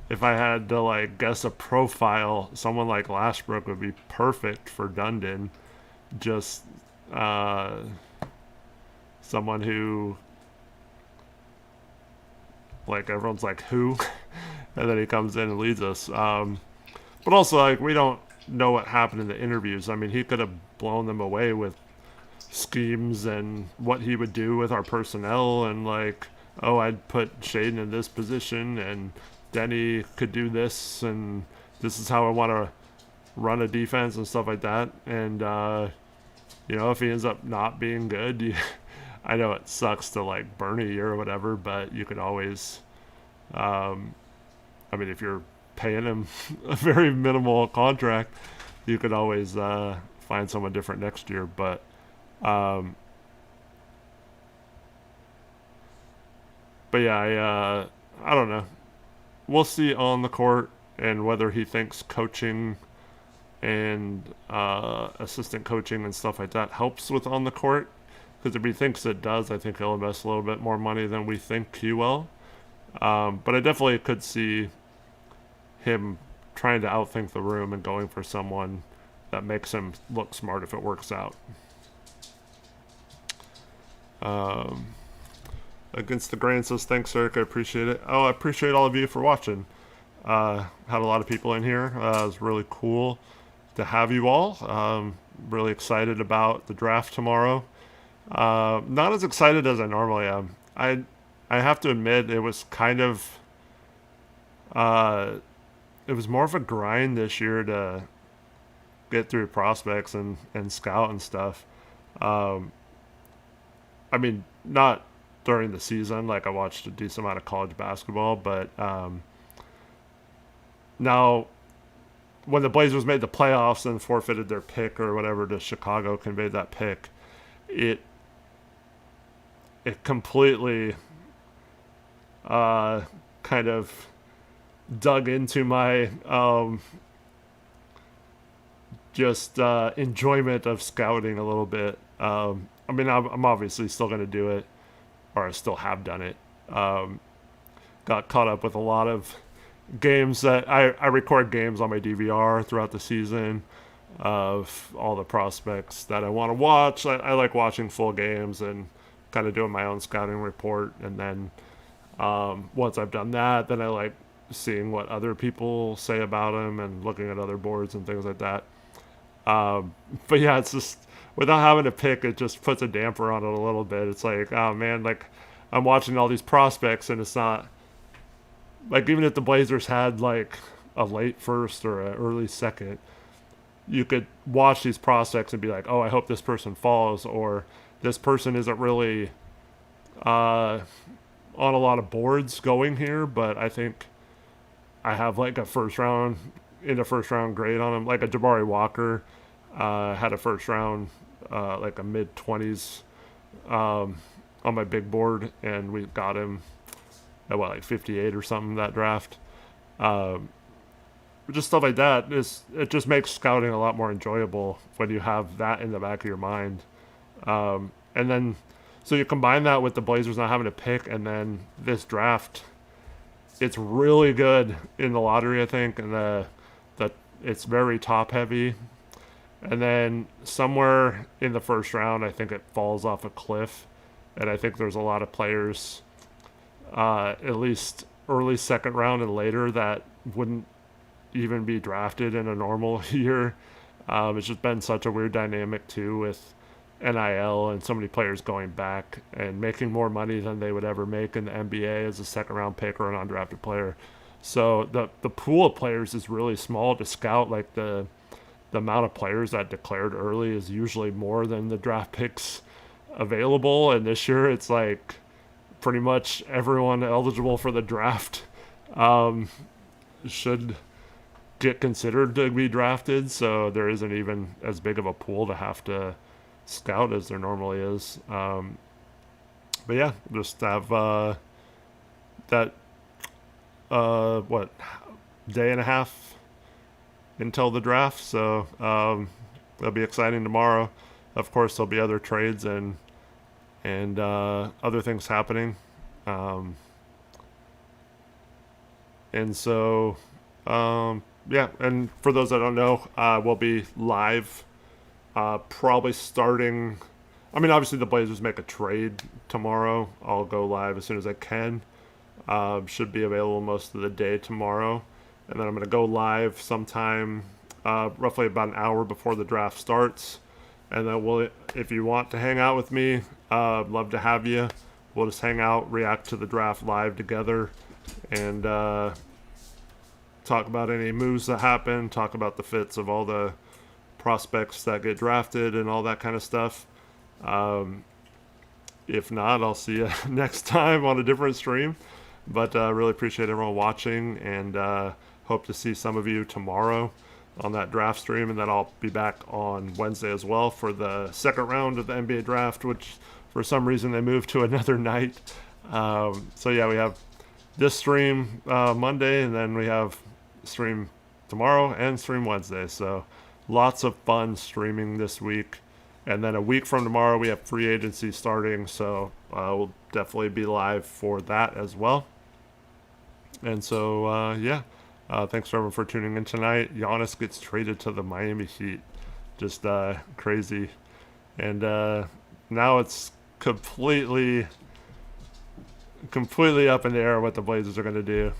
if I had to like guess a profile, someone like Lashbrook would be perfect for Dundon. Just someone who, like, everyone's like, who? And then he comes in and leads us. But also, like, we don't know what happened in the interviews. I mean, he could have blown them away with schemes and what he would do with our personnel, and like, oh, I'd put Shaden in this position and Denny could do this, and this is how I want to run a defense and stuff like that. And you know, if he ends up not being good, I know it sucks to like burn a year or whatever, but you could always I mean, if you're paying him a very minimal contract, you could always find someone different next year. But yeah, I don't know. We'll see on the court and whether he thinks coaching and assistant coaching and stuff like that helps with on the court. Because if he thinks it does, I think he'll invest a little bit more money than we think he will. But I definitely could see him trying to outthink the room and going for someone that makes him look smart if it works out. Against the Grain says, thanks, Eric. I appreciate it. Oh, I appreciate all of you for watching. Had a lot of people in here. It was really cool to have you all. Really excited about the draft tomorrow. Not as excited as I normally am. I have to admit, it was kind of it was more of a grind this year to get through prospects and scout and stuff. I mean, not during the season. Like, I watched a decent amount of college basketball, but now when the Blazers made the playoffs and forfeited their pick or whatever to Chicago, conveyed that pick, it completely kind of dug into my just enjoyment of scouting a little bit. I mean, I'm obviously still going to do it, or I still have done it. Got caught up with a lot of games that I record games on my DVR throughout the season of all the prospects that I want to watch. I like watching full games and kind of doing my own scouting report. And then once I've done that, then I like seeing what other people say about them and looking at other boards and things like that. But yeah, it's just without having to pick, it just puts a damper on it a little bit. It's like, oh man, like I'm watching all these prospects and it's not like, even if the Blazers had like a late first or an early second, you could watch these prospects and be like, oh, I hope this person falls, or this person isn't really on a lot of boards going here, but I think I have like a first round grade on him. Like a Jabari Walker had a first round, like a mid 20s on my big board, and we got him at what, like 58 or something that draft. Just stuff like that. It just makes scouting a lot more enjoyable when you have that in the back of your mind. And then, so you combine that with the Blazers not having to pick, and then this draft, it's really good in the lottery, I think, and the it's very top heavy. And then somewhere in the first round, I think it falls off a cliff, and I think there's a lot of players, at least early second round and later, that wouldn't even be drafted in a normal year. It's just been such a weird dynamic too, with NIL and so many players going back and making more money than they would ever make in the NBA as a second round pick or an undrafted player. So the pool of players is really small to scout. Like the amount of players that declared early is usually more than the draft picks available. And this year it's like pretty much everyone eligible for the draft should get considered to be drafted. So there isn't even as big of a pool to have to scout as there normally is. But yeah, just have that what, day and a half until the draft. So that'll be exciting tomorrow. Of course, there'll be other trades and other things happening. And so yeah, and for those that don't know, we'll be live probably starting. I mean, obviously the Blazers make a trade tomorrow. I'll go live as soon as I can. Should be available most of the day tomorrow. And then I'm going to go live sometime roughly about an hour before the draft starts. And then if you want to hang out with me, love to have you. We'll just hang out, react to the draft live together, and talk about any moves that happen, talk about the fits of all the prospects that get drafted and all that kind of stuff. If not, I'll see you next time on a different stream. But really appreciate everyone watching, and hope to see some of you tomorrow on that draft stream. And then I'll be back on Wednesday as well for the second round of the NBA draft, which for some reason they moved to another night. So yeah, we have this stream Monday, and then we have stream tomorrow and stream Wednesday. So lots of fun streaming this week. And then a week from tomorrow, we have free agency starting. So we'll definitely be live for that as well. And so, yeah, thanks everyone for tuning in tonight. Giannis gets traded to the Miami Heat. Just crazy. And now it's completely up in the air what the Blazers are going to do.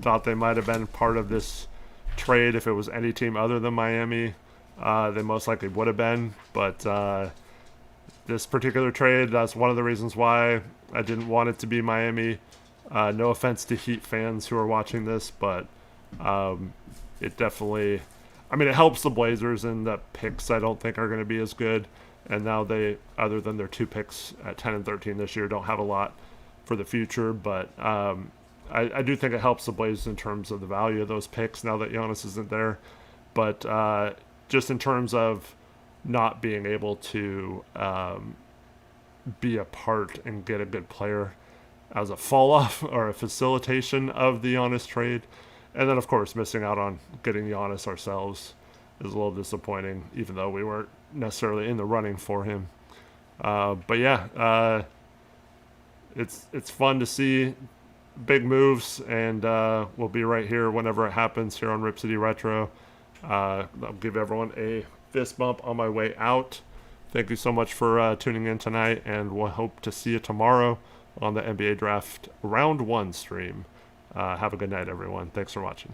Thought they might have been part of this trade if it was any team other than Miami. They most likely would have been, but this particular trade, that's one of the reasons why I didn't want it to be Miami. No offense to Heat fans who are watching this, but it definitely, I mean, it helps the Blazers, and the picks I don't think are going to be as good. And now they, other than their two picks at 10 and 13 this year, don't have a lot for the future. But I do think it helps the Blazers in terms of the value of those picks now that Giannis isn't there. But just in terms of not being able to be a part and get a good player as a fall off or a facilitation of the Giannis trade, And then, of course, missing out on getting Giannis ourselves is a little disappointing, even though we weren't necessarily in the running for him. But yeah, it's fun to see big moves, and we'll be right here whenever it happens here on Rip City Retro. I'll give everyone a fist bump on my way out. Thank you so much for tuning in tonight, and we'll hope to see you tomorrow on the NBA Draft Round 1 stream. Have a good night, everyone. Thanks for watching.